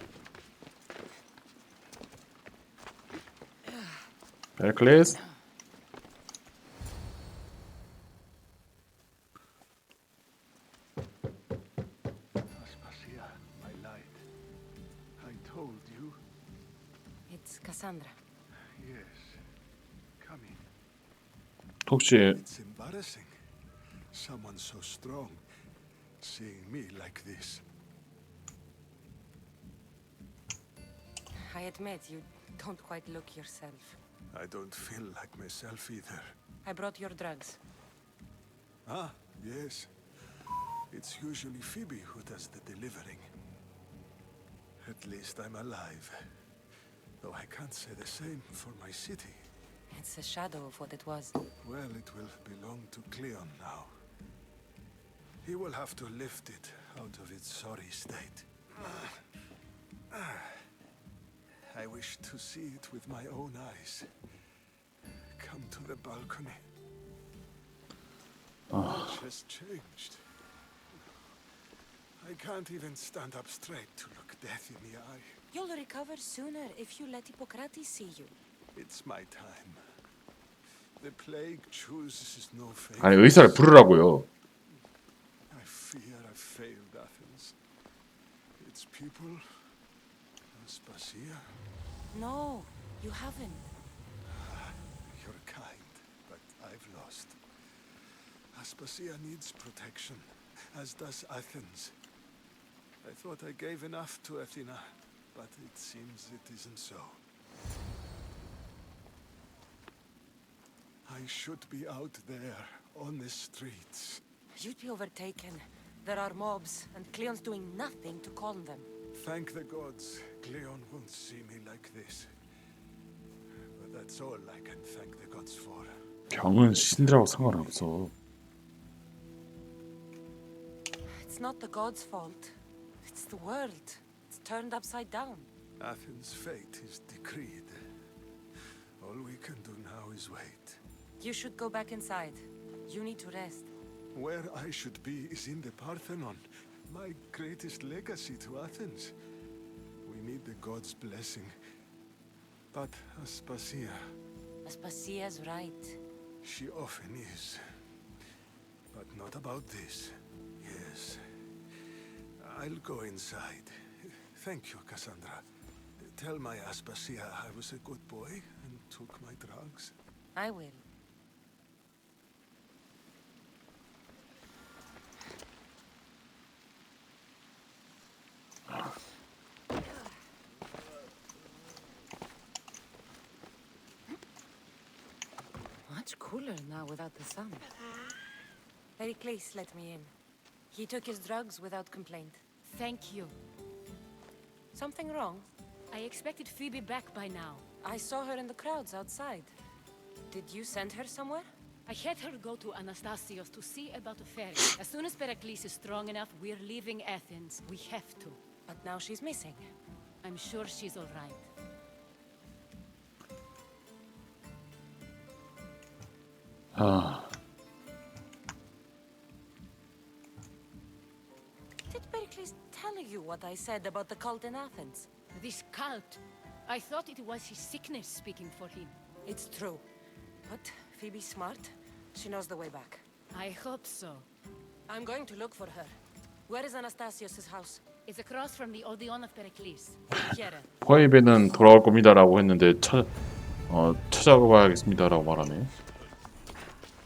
베르클레스. Aspasia, my light. I told you. It's Cassandra. Yes. Come in. 혹시 It's embarrassing. Someone so strong seeing me like this. I admit you don't quite look yourself. I don't feel like myself either. I brought your drugs. Ah, yes. It's usually Phoebe who does the delivering. At least I'm alive. Though I can't say the same for my city. It's a shadow of what it was. Well, it will belong to Cleon now. He will have to lift it out of its sorry state. I wish to see it with my own eyes. Come to the balcony. Much has changed. I can't even stand up straight to look death in the eye. You'll recover sooner if you let Hippocrates see you. It's my time. The plague chooses no favor. 아니 의사를 부르라고요. I fear I failed Athens. Its people, Aspasia. No, you haven't. You're kind, but I've lost. Aspasia needs protection, as does Athens. I thought I gave enough to Athena, but it seems it isn't so. I should be out there, on the streets. You'd be overtaken. There are mobs, and Cleon's doing nothing to calm them. Thank the gods, Cleon won't see me like this. But that's all I can thank the gods for. 병은 신들하고 상관없어. It's not the gods' fault. It's the world. It's turned upside down. Athens' fate is decreed. All we can do now is wait. You should go back inside. You need to rest. Where I should be is in the Parthenon, my greatest legacy to Athens. We need the gods' blessing. But Aspasia, Aspasia's right. she often is. But not about this. Yes. I'll go inside. Thank you, Cassandra. Tell my Aspasia I was a good boy and took my drugs. I will. Much cooler now without the sun. Pericles let me in. He took his drugs without complaint. Thank you. Something wrong? I expected Phoebe back by now. I saw her in the crowds outside. Did you send her somewhere? I had her go to Anastasios to see about a ferry. As soon as Pericles is strong enough, we're leaving Athens. We have to. But now she's missing. I'm sure she's all right. Did Pericles tell you what I said about the cult in Athens? This cult. I thought it was his sickness speaking for him. It's true. But Phoebe's smart. She knows the way back. I hope so. I'm going to look for her. Where is Anastasios' house? It's across from the Odeon of Pericles. Here. 포에베는 돌아올 겁니다라고 했는데 찾아봐야겠습니다라고 말하네.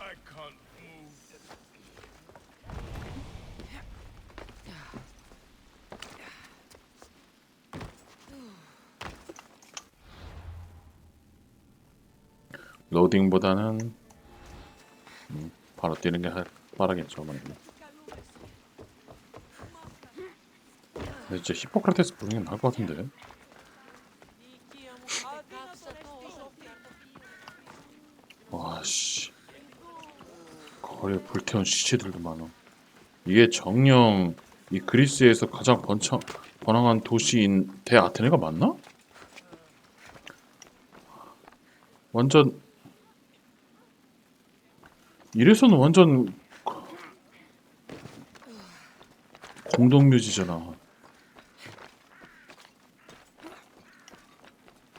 I can't move. 로딩보다는 바로 뛰는 게 빠르겠죠. 근데 진짜 히포크라테스 부르는 게 나을 것 같은데. 와씨, 거리에 불태운 시체들도 많아. 이게 정령 이 그리스에서 가장 번영한 도시인 대아테네가 맞나? 완전 이래서는 완전 공동묘지잖아.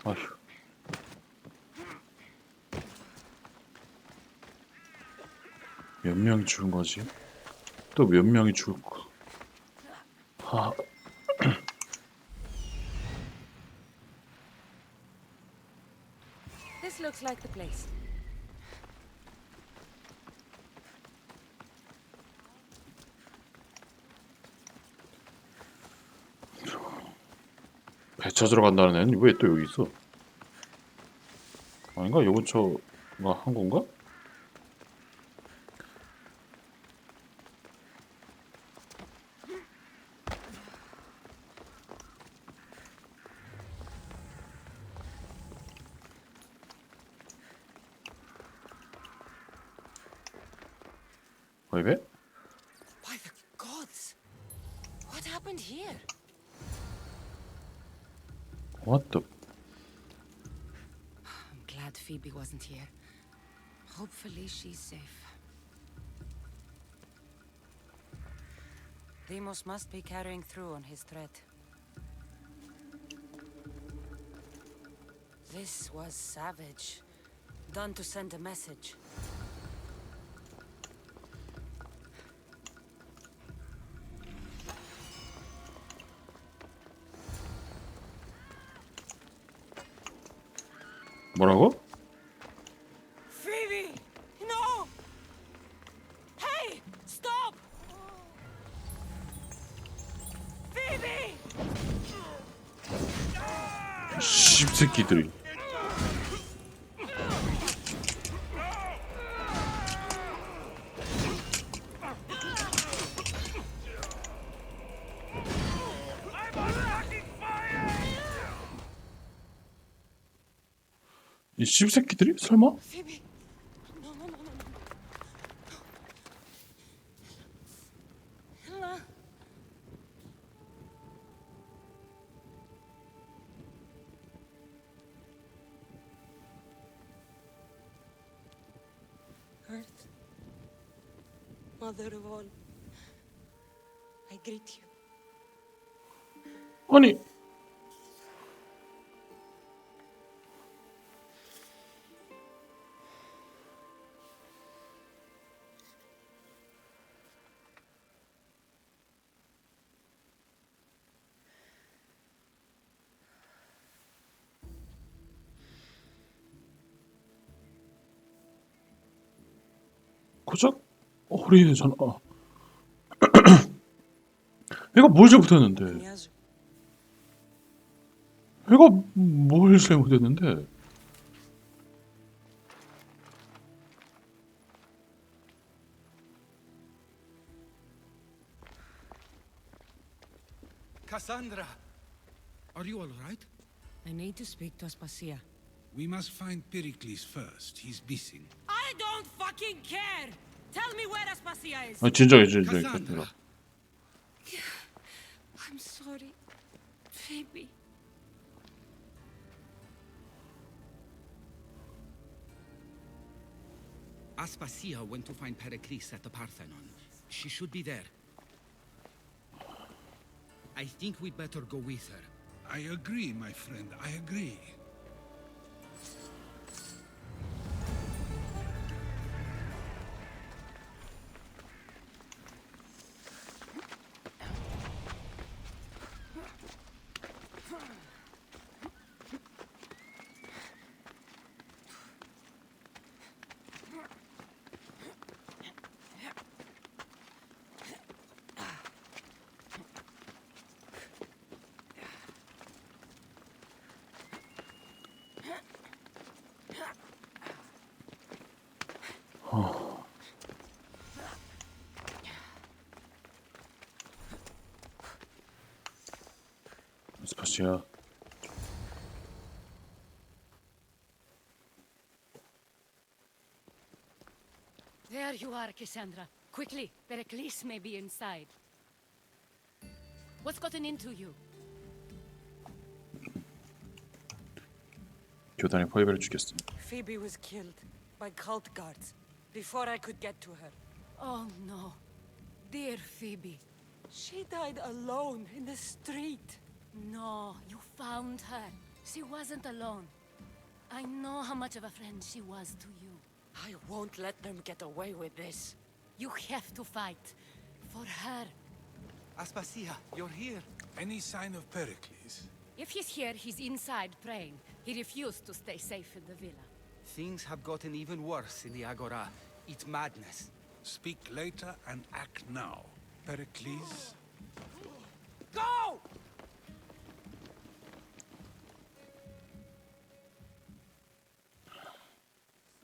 아휴. 몇 명이 죽은 거지? 또 몇 명이 죽을 거? This looks like the place. 배 찾으러 간다는 애는 왜 또 여기 있어? 아닌가? 요 근처가 한 건가? 왜? By the gods! What happened here? What the? I'm glad Phoebe wasn't here. Hopefully she's safe. Deimos must be carrying through on his threat. This was savage. Done to send a message. 뭐라고? Phoebe! No! Hey! Stop! Phoebe! 씹새끼들이. 이 씹새끼들이? 설마? Phoebe! No, no, no, no, no. Hilda! Earth, Mother of all, I greet you. 아니. 고작 어린애잖아. 얘가 뭘 잘못했는데? 얘가 뭘 잘못했는데? Cassandra! Are you all right? I need to speak to Aspasia. We must find Pericles first. He's missing. I'll I don't fucking care. Tell me where Aspasia is. 진정해. Cassandra. I'm sorry, Phoebe. Aspasia went to find Pericles at the Parthenon. She should be there. I think we'd better go with her. I agree, my friend. I agree. 아스파시아. There you are, Cassandra. Quickly, Pericles may be inside. What's gotten into you? 교단이 포이베를 죽였어. Phoebe was killed by cult guards before I could get to her. Oh no. Dear Phoebe. She died alone in the street. No, you found her. She wasn't alone. I know how much of a friend she was to you. I won't let them get away with this. You have to fight. For her. Aspasia, you're here. Any sign of Pericles? If he's here, he's inside praying. He refused to stay safe in the villa. Things have gotten even worse in the Agora. It's madness. Speak later and act now. Pericles? Go!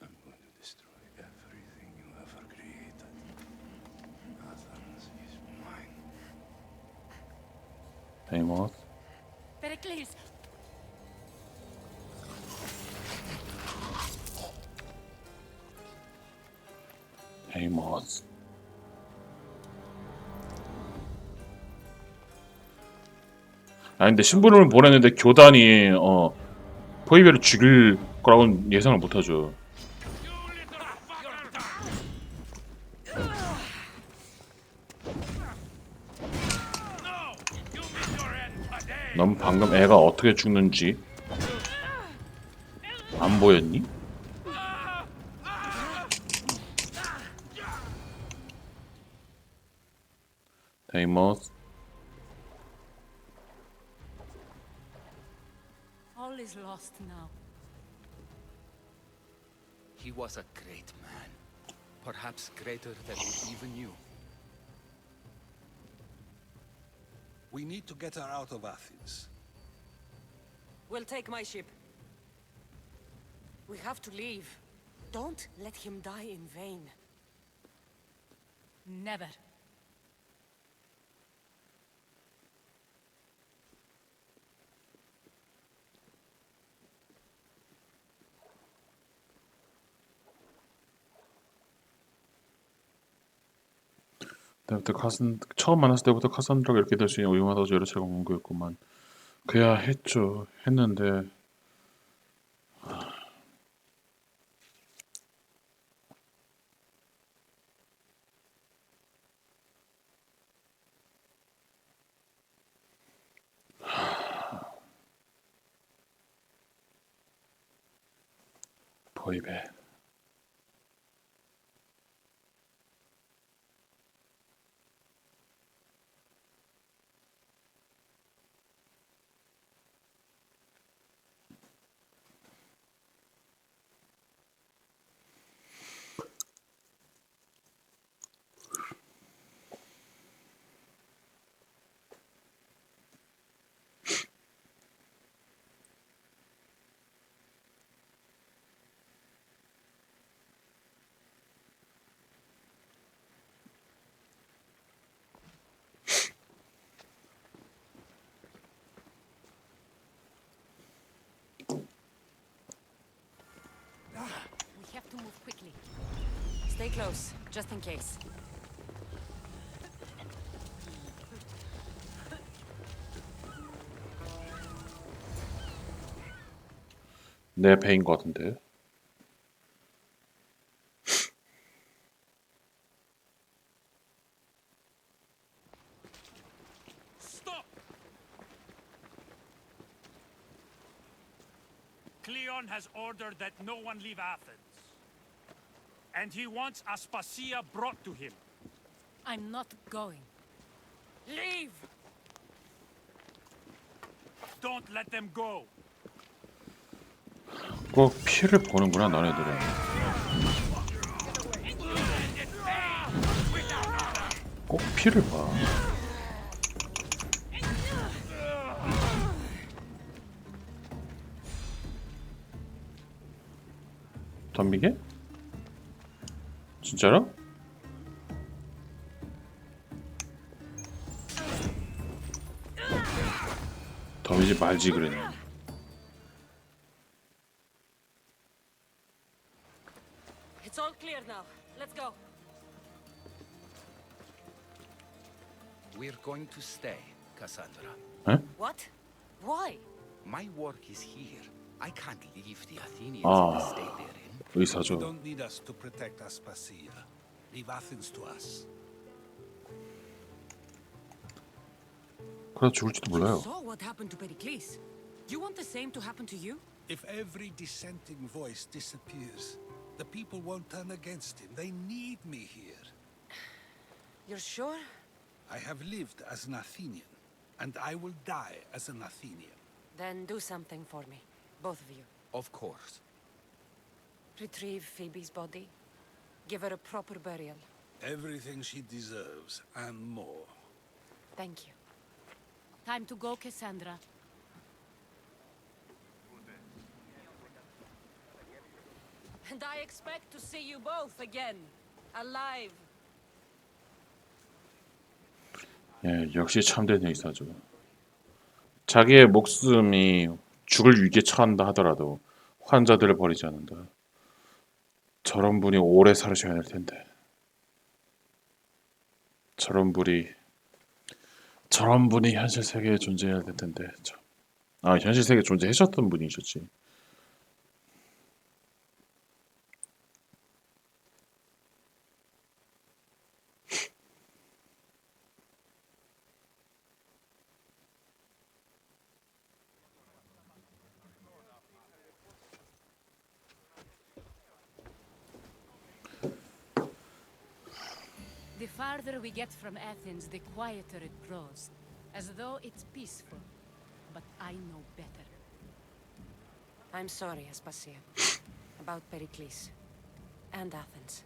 I'm going to destroy everything you ever created. Athens is mine. 데이머스. Pericles! 데이머스. 근데 신부름을 보냈는데 교단이 포이베를 죽일 거라고는 예상을 못하죠. 넌 방금 애가 어떻게 죽는지 안 보였니? 데이머스. All is lost now. He was a great man. Perhaps greater than we even knew. We need to get her out of Athens. We'll take my ship. We have to leave. Don't let him die in vain. Never. 처음 만났을 때부터 카산드라가 이렇게 될 수 있는 위험하다고 여러 차례 공고했구만. 그야 했는데 포이베. Stay close, just in case. 내 배인 것 같은데. Stop! Cleon has ordered that no one leave Athens. And he wants Aspasia brought to him. I'm not going. Leave! Don't let them go. 꼭 피를 보는구나 너네들은. 꼭 피를 봐. 덤비게? 진짜로? 덤비지 말지 그랬네. It's all clear now. Let's go. We're going to stay, Cassandra. What? Why? My work is here. I can't leave the Athenians Ah. in the state they're in. 의사죠. You don't need us to protect Aspasia. Leave Athens to us. 그러다 죽을지도 몰라요. Saw what happened to Pericles. You want the same to happen to you? If every dissenting voice disappears, the people won't turn against him. They need me here. You're sure? I have lived as an Athenian, and I will die as an Athenian. Then do something for me. Both of you. Of course. Retrieve Phoebe's body. Give her a proper burial. Everything she deserves, and more. Thank you. Time to go, Cassandra. And I expect to see you both again. Alive. 예, 역시 참된 의사죠. 자기의 목숨이 죽을 위기에 처한다 하더라도 환자들을 버리지 않는다. 저런 분이 오래 살으셔야 할 텐데. 저런 분이 현실 세계에 존재해야 될 텐데. 아, 현실 세계에 존재하셨던 분이셨지. The farther we get from Athens, the quieter it grows. As though it's peaceful. But I know better. I'm sorry, Aspasia. About Pericles. And Athens.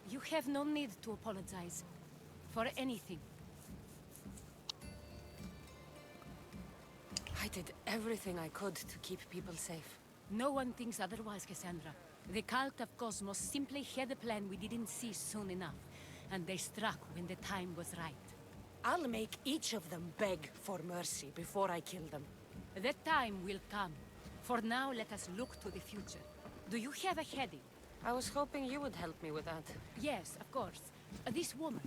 You have no need to apologize. For anything. I did everything I could to keep people safe. No one thinks otherwise, Cassandra. The cult of Cosmos simply had a plan we didn't see soon enough. And they struck when the time was right. I'll make each of them beg for mercy before I kill them. That time will come. For now, let us look to the future. Do you have a heading? I was hoping you would help me with that. Yes, of course. This woman.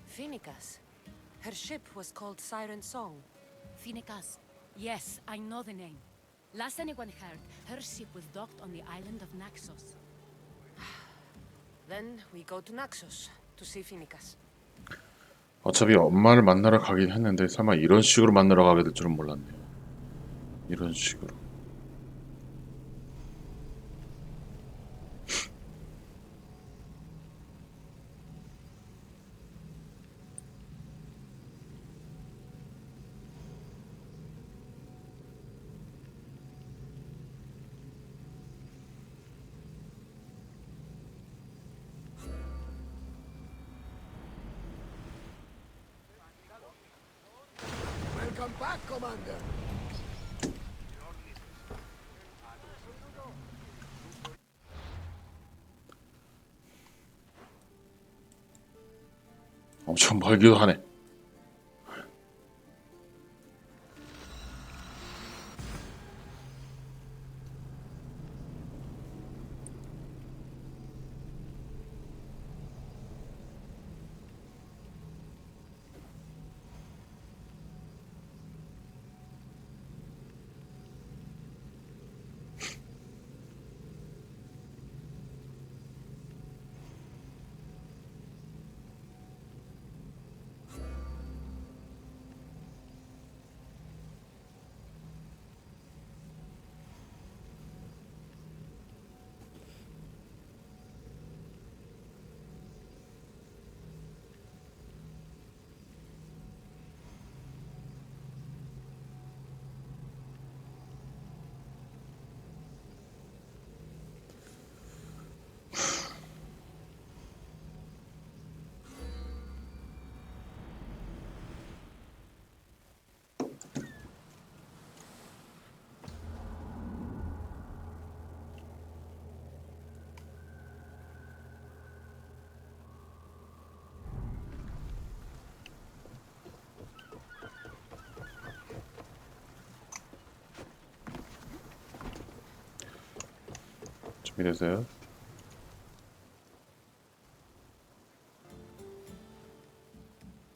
Phoenicas. Her ship was called Siren Song. Phoenicas. Yes, I know the name. Last anyone heard, her ship was docked on the island of Naxos. Then we go to Naxos to see Phoenicas. 어차피 엄마를 만나러 가긴 했는데 설마 이런 식으로 만나러 가게 될 줄은 몰랐네요. 이런 식으로. Welcome back, Commander. 엄청 멀기도 하네. 준비되세요.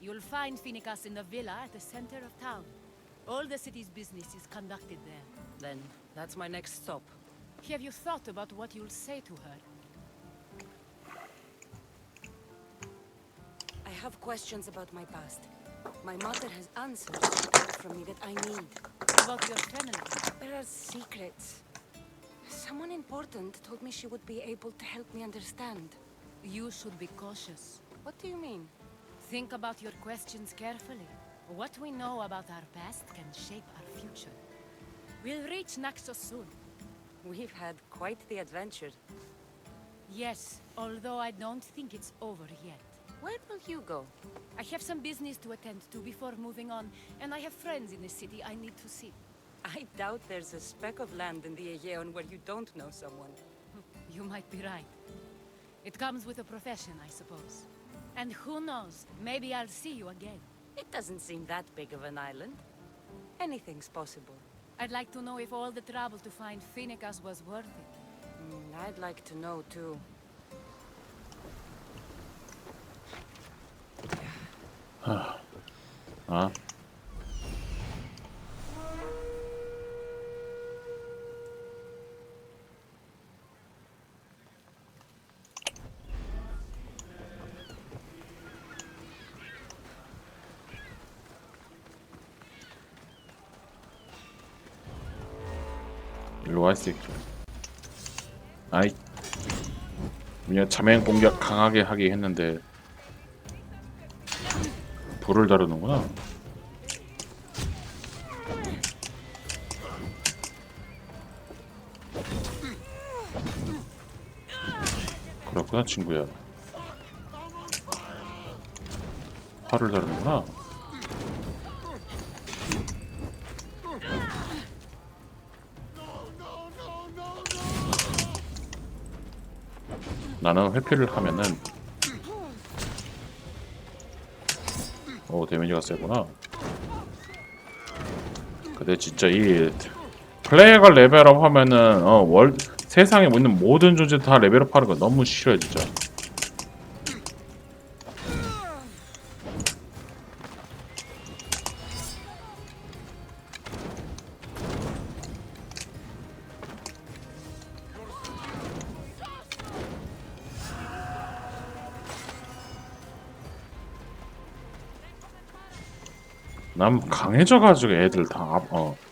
You'll find Finicas in the villa at the center of town. All the city's business is conducted there. Then that's my next stop. Have you thought about what you'll say to her? I have questions about my past. My mother has answers from me that I need. About your family? There are secrets. Someone important told me she would be able to help me understand. You should be cautious. What do you mean? Think about your questions carefully. What we know about our past can shape our future. We'll reach Naxos soon. We've had quite the adventure. Yes, although I don't think it's over yet. Where will you go? I have some business to attend to before moving on, and I have friends in the city I need to see. I doubt there's a speck of land in the Aegean where you don't know someone. You might be right. It comes with a profession, I suppose. And who knows, maybe I'll see you again. It doesn't seem that big of an island. Anything's possible. I'd like to know if all the trouble to find Finicas was worth it. I'd like to know, too. 아. 일로 와, 이 새끼. 아이. 그냥 자맹 공격 강하게 하게 했는데 불을 다루는구나. 그렇구나, 친구야. 활을 다루는구나. 나는 회피를 하면은 오, 데미지가 세구나. 근데 진짜 이 플레이어가 레벨업 하면은 세상에 있는 모든 존재 다 레벨업 하는 거 너무 싫어요, 진짜. 난 강해져가지고 애들 다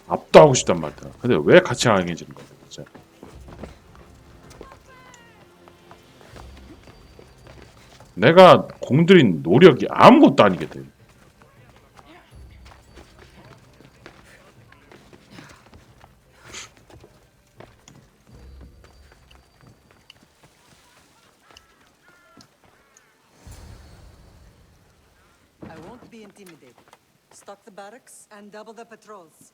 압도하고 싶단 말이야. 근데 왜 같이 강해지는 거야, 진짜. 내가 공들인 노력이 아무것도 아니거든. I won't be intimidated. Stock the barracks and double the patrols.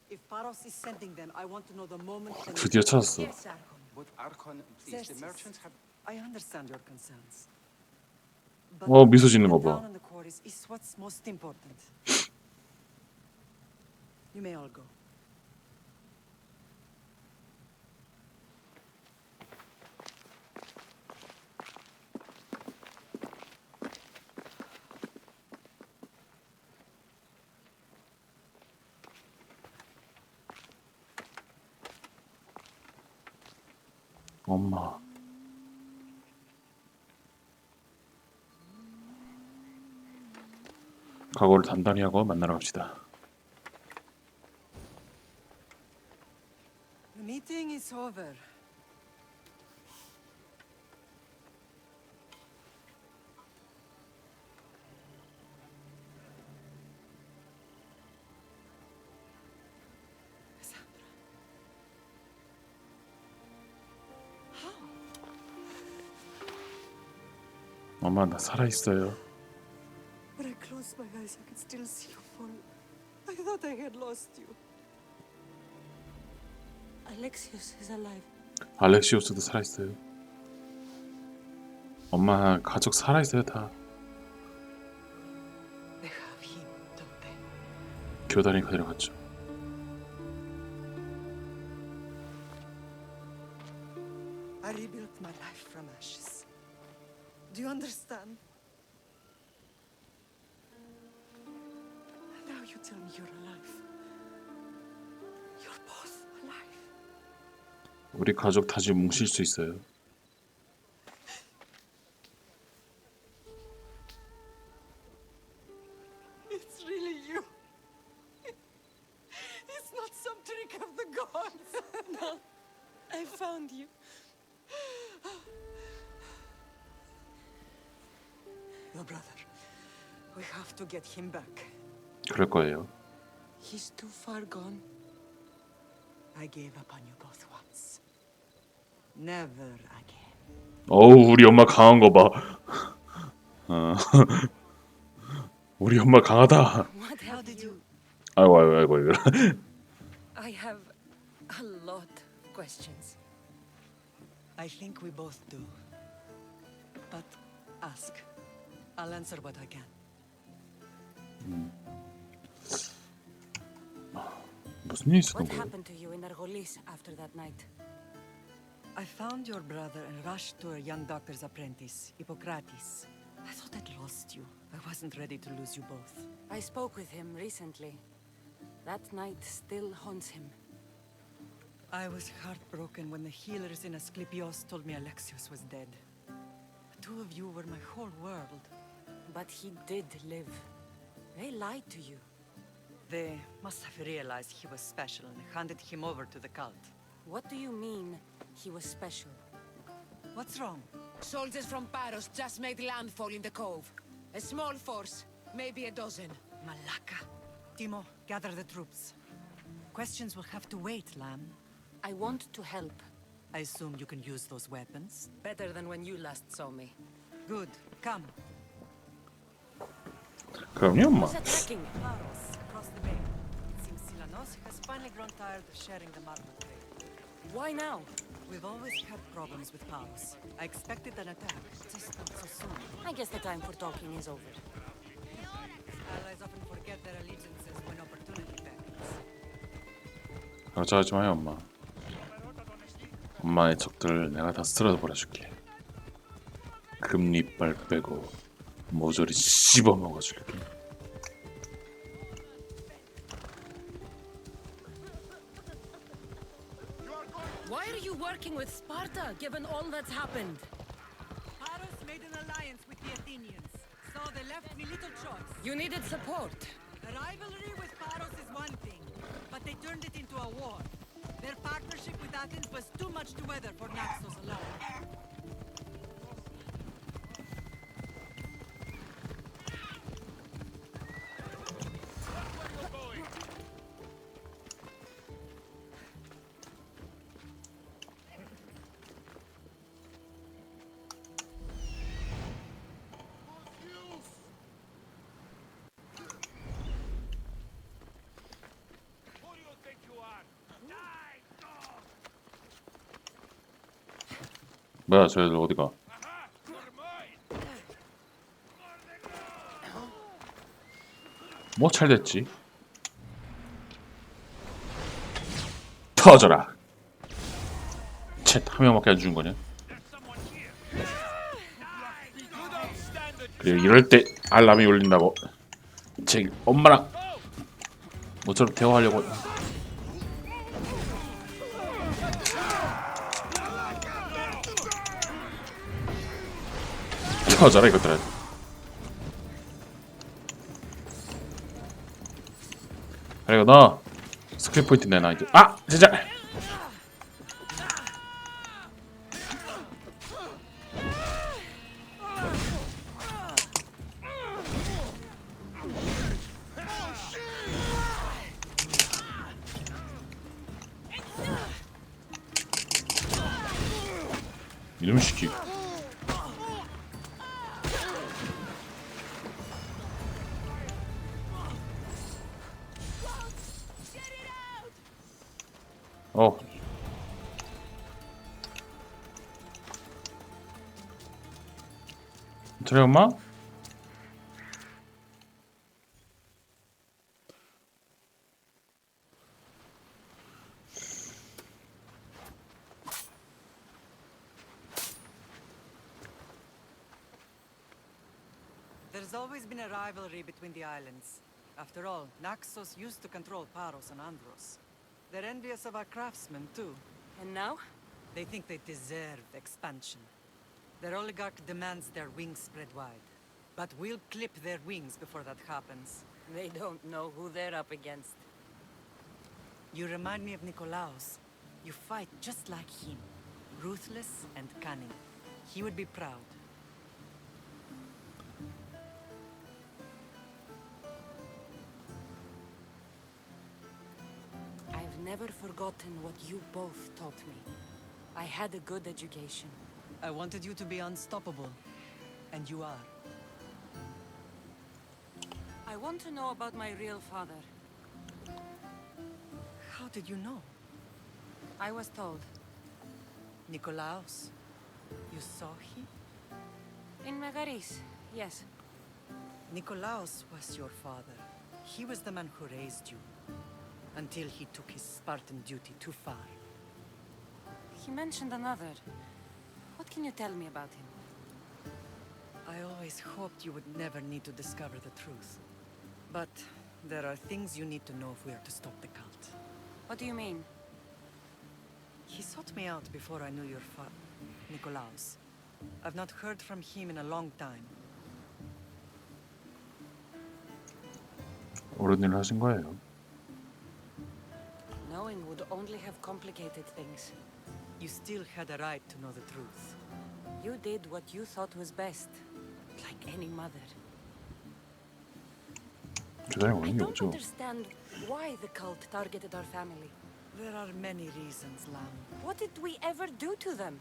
If Paros is sending them, I want to know the moment. 드디어 찾았어. Yes, Archon. But Archon, please, the merchants have... I understand your concerns. 미소 짓는 거 the 봐. town and the quarries is what's most important. You may all go. 엄마. 각오를 단단히 하고 만나러 갑시다. The meeting is over. 엄마, 나 살아있어요. When I closed my eyes, I could still see you fall. I thought I had lost you. Alexios is alive. 알렉시오스도 살아있어요. 엄마, 가족 살아있어요, 다. They have him, don't they? 교단이 그대로 갔죠. I rebuilt my life from ashes. Do you understand? Now you tell me you're alive. You're both alive. 우리 가족 다시 뭉칠 수 있어요. It's really you. It's not some trick of the gods. No, I found you. Your brother. We have to get him back. 그럴 거예요. He's too far gone. I gave up on you both once. Never again. 어우, 우리 엄마 강한 거 봐. 어. 우리 엄마 강하다. What How have did you... you... 아이고 아이고 아이고 이거. I have a lot of questions. I think we both do. But ask. I'll answer what I can. 무슨 일 있었던 What 거예요? happened to you in Argolis after that night? I found your brother and rushed to a young doctor's apprentice, Hippocrates. I thought I'd lost you. I wasn't ready to lose you both. I spoke with him recently. That night still haunts him. I was heartbroken when the healers in Asclepios told me Alexios was dead. The two of you were my whole world. But he did live. They lied to you. They must have realized he was special and handed him over to the cult. What do you mean he was special? What's wrong? Soldiers from Paros just made landfall in the cove. A small force, maybe a dozen. Malaka. Timo, gather the troops. Questions will have to wait, Lamb. I want to help. I assume you can use those weapons? Better than when you last saw me. Good. Come. 그럼요, 엄마. Who's attacking? Paros, across the bay. It seems Silanos has finally grown tired of sharing the marble trade. Why now? We've always had problems with Paros. I expected an attack, just not so soon. I guess the time for talking is over. Allies often forget their allegiances when opportunity beckons. 걱정하지 마요, 엄마. 엄마의 적들 내가 다 쓸어 버려줄게. 금리빨 빼고 모조리 씹어 먹어줄게. Why are you working with Sparta, given all that's happened? Paros made an alliance with the Athenians, so they left me little choice. You needed support. A rivalry with Paros is one thing, but they turned it into a war. Their partnership with Athens was too much to weather for Naxos alone. 뭐야, 저희들 어디가? 뭐 잘됐지? 터져라. 쳇, 한 명밖에 안 준 거냐? 그래, 이럴 때 알람이 울린다고. 제 엄마랑 모처럼 대화하려고. 터져라 이것들아. 그리고 너 스킬 포인트 내놔 이제. 아 진짜. 이놈 시키. 저리 엄마? There's always been a rivalry between the islands. After all, Naxos used to control Paros and Andros. They're envious of our craftsmen, too. And now? They think they deserve expansion. Their oligarch demands their wings spread wide. But we'll clip their wings before that happens. They don't know who they're up against. You remind me of Nikolaos. You fight just like him. Ruthless and cunning. He would be proud. I've never forgotten what you both taught me. I had a good education. I wanted you to be unstoppable. And you are. I want to know about my real father. How did you know? I was told. Nikolaos. You saw him? In Megaris, yes. Nikolaos was your father. He was the man who raised you. Until he took his Spartan duty too far. He mentioned another. What can you tell me about him? I always hoped you would never need to discover the truth. But there are things you need to know if we are to stop the cult. What do you mean? He sought me out before I knew your father, Nikolaos. I've not heard from him in a long time. 옳은 일을 하신 거예요. Knowing would only have complicated things. You still had a right to know the truth. You did what you thought was best, like any mother. 대단히 I 어려운 게 don't 없죠. understand why the cult targeted our family. There are many reasons, Lam. What did we ever do to them?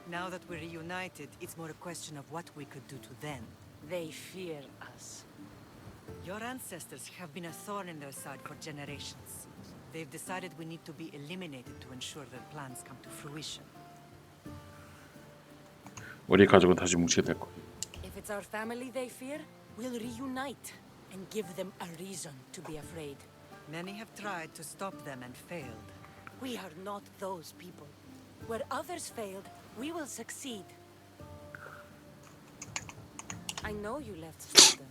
Now that we're reunited, it's more a question of what we could do to them. They fear us. Your ancestors have been a thorn in their side for generations. They've decided we need to be eliminated to ensure their plans come to fruition. 우리 가족은 다시 뭉치게 될 거예요. If it's our family they fear, we'll reunite and give them a reason to be afraid. Many have tried to stop them and failed. We are not those people. Where others failed, we will succeed. I know you left Sparta,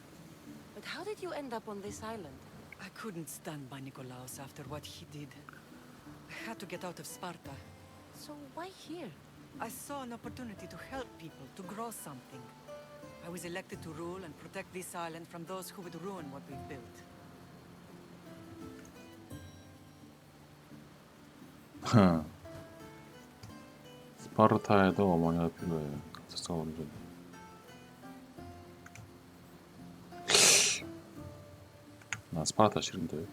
but how did you end up on this island? I couldn't stand by Nikolaos after what he did. I had to get out of Sparta. So why here? I saw an opportunity to help people, to grow something. I was elected to rule and protect this island from those who would ruin what we've built. 스파르타에도 어머니가 필요해. 가서 싸우는 좀. 나 스파르타 싫은데.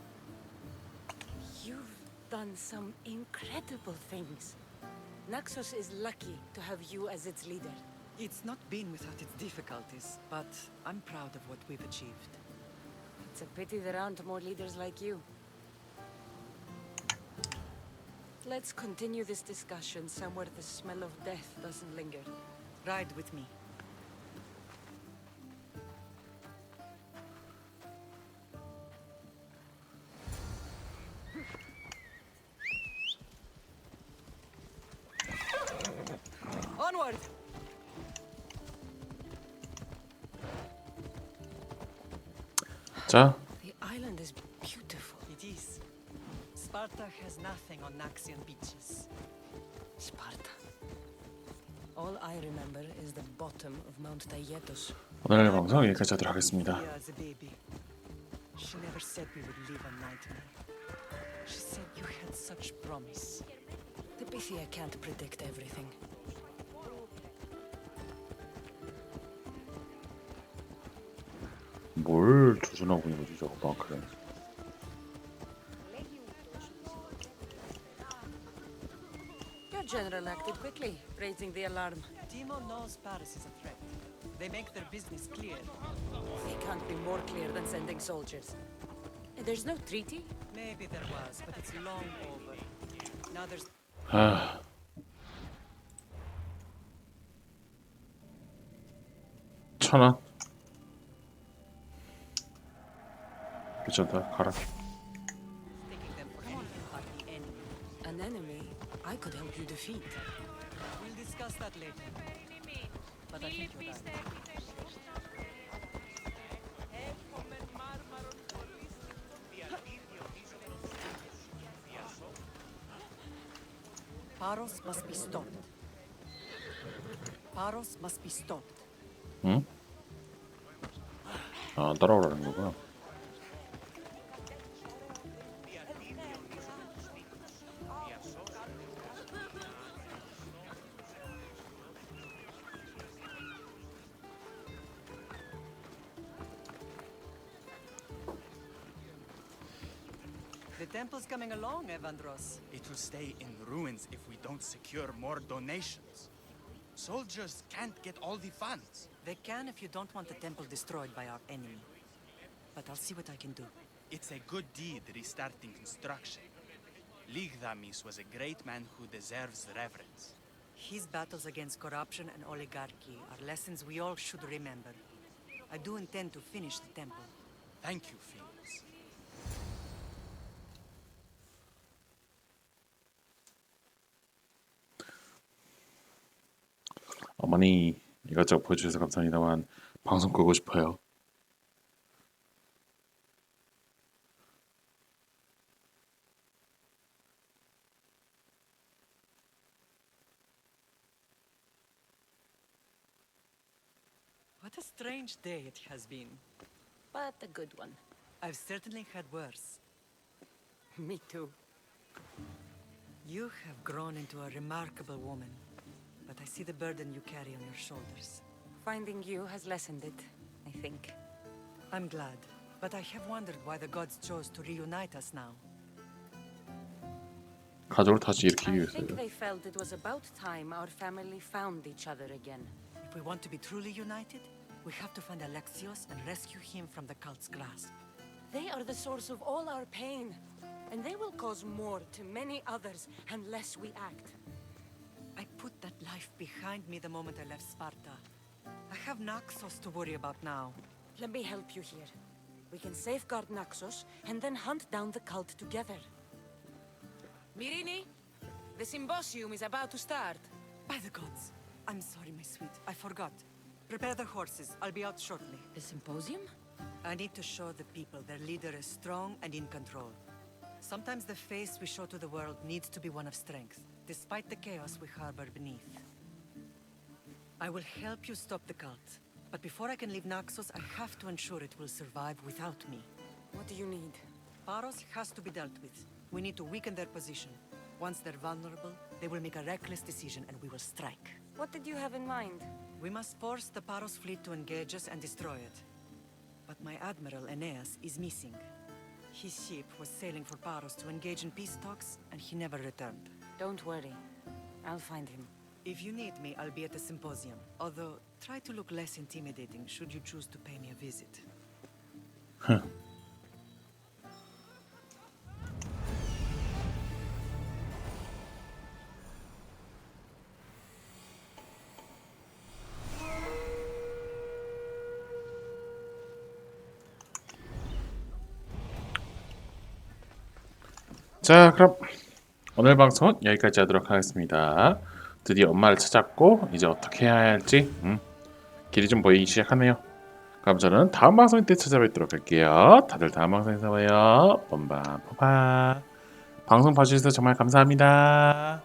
You've done some incredible things. Naxos is lucky to have you as its leader. It's not been without its difficulties, but I'm proud of what we've achieved. It's a pity there aren't more leaders like you. Let's continue this discussion somewhere the smell of death doesn't linger. Ride with me. Onward! 자, The island is beautiful. It is. Sparta has nothing on Naxian beaches. Sparta. All I remember is the bottom of Mount Taygetos. 오늘 방송 여기까지 하도록 하겠습니다. Yeah, as a baby. She never said we would live a nightmare. She said you had such promise. The Pythia can't predict everything. 뭘 조준하고 있는 거지 저거 마크에. Your general acted quickly, raising the alarm. Timo knows Paris is a threat. They make their business clear. They can't be more clear than sending soldiers. There's no treaty? Maybe there was, but it's long over. Now there's... 아, 1,000원. 괜찮다. 가라. taking them for anything but the enemy. An enemy I could help you defeat. We'll discuss that later. But I think you're right. Paros must be stopped. Paros must be stopped. 응? 아, 따라오라는 거구나. The temple's coming along, Evandros. It will stay in ruins if we don't secure more donations. Soldiers can't get all the funds. They can if you don't want the temple destroyed by our enemy. But I'll see what I can do. It's a good deed restarting construction. Ligdamis was a great man who deserves reverence. His battles against corruption and oligarchy are lessons we all should remember. I do intend to finish the temple. Thank you, Felix. 어머니 이것저것 보여주셔서 감사합니다만 방송 끄고 싶어요. What a strange day it has been. But a good one. I've certainly had worse. Me too. You have grown into a remarkable woman, but I see the burden you carry on your shoulders. Finding you has lessened it, I think. I'm glad, but I have wondered why the gods chose to reunite us now. 가족을 다시 I 일으키기 위해서요. think they felt it was about time our family found each other again. If we want to be truly united, we have to find Alexios and rescue him from the cult's grasp. They are the source of all our pain, and they will cause more to many others unless we act. I put that life behind me the moment I left Sparta. I have Naxos to worry about now. Let me help you here. We can safeguard Naxos and then hunt down the cult together. Mirini, the symposium is about to start. By the gods. I'm sorry, my sweet. I forgot. Prepare the horses. I'll be out shortly. The symposium? I need to show the people their leader is strong and in control. Sometimes the face we show to the world needs to be one of strength, despite the chaos we harbor beneath. I will help you stop the cult. But before I can leave Naxos, I have to ensure it will survive without me. What do you need? Paros has to be dealt with. We need to weaken their position. Once they're vulnerable, they will make a reckless decision and we will strike. What did you have in mind? We must force the Paros fleet to engage us and destroy it. But my admiral, Aeneas, is missing. His ship was sailing for Paros to engage in peace talks, and he never returned. Don't worry. I'll find him. If you need me, I'll be at the symposium. Although, try to look less intimidating should you choose to pay me a visit. 자, 그럼 오늘 방송은 여기까지 하도록 하겠습니다. 드디어 엄마를 찾았고 이제 어떻게 해야 할지 길이 좀 보이기 시작하네요. 그럼 저는 다음 방송 때 찾아뵙도록 할게요. 다들 다음 방송에서 봐요. 뻔밤 포바. 방송 봐주셔서 정말 감사합니다.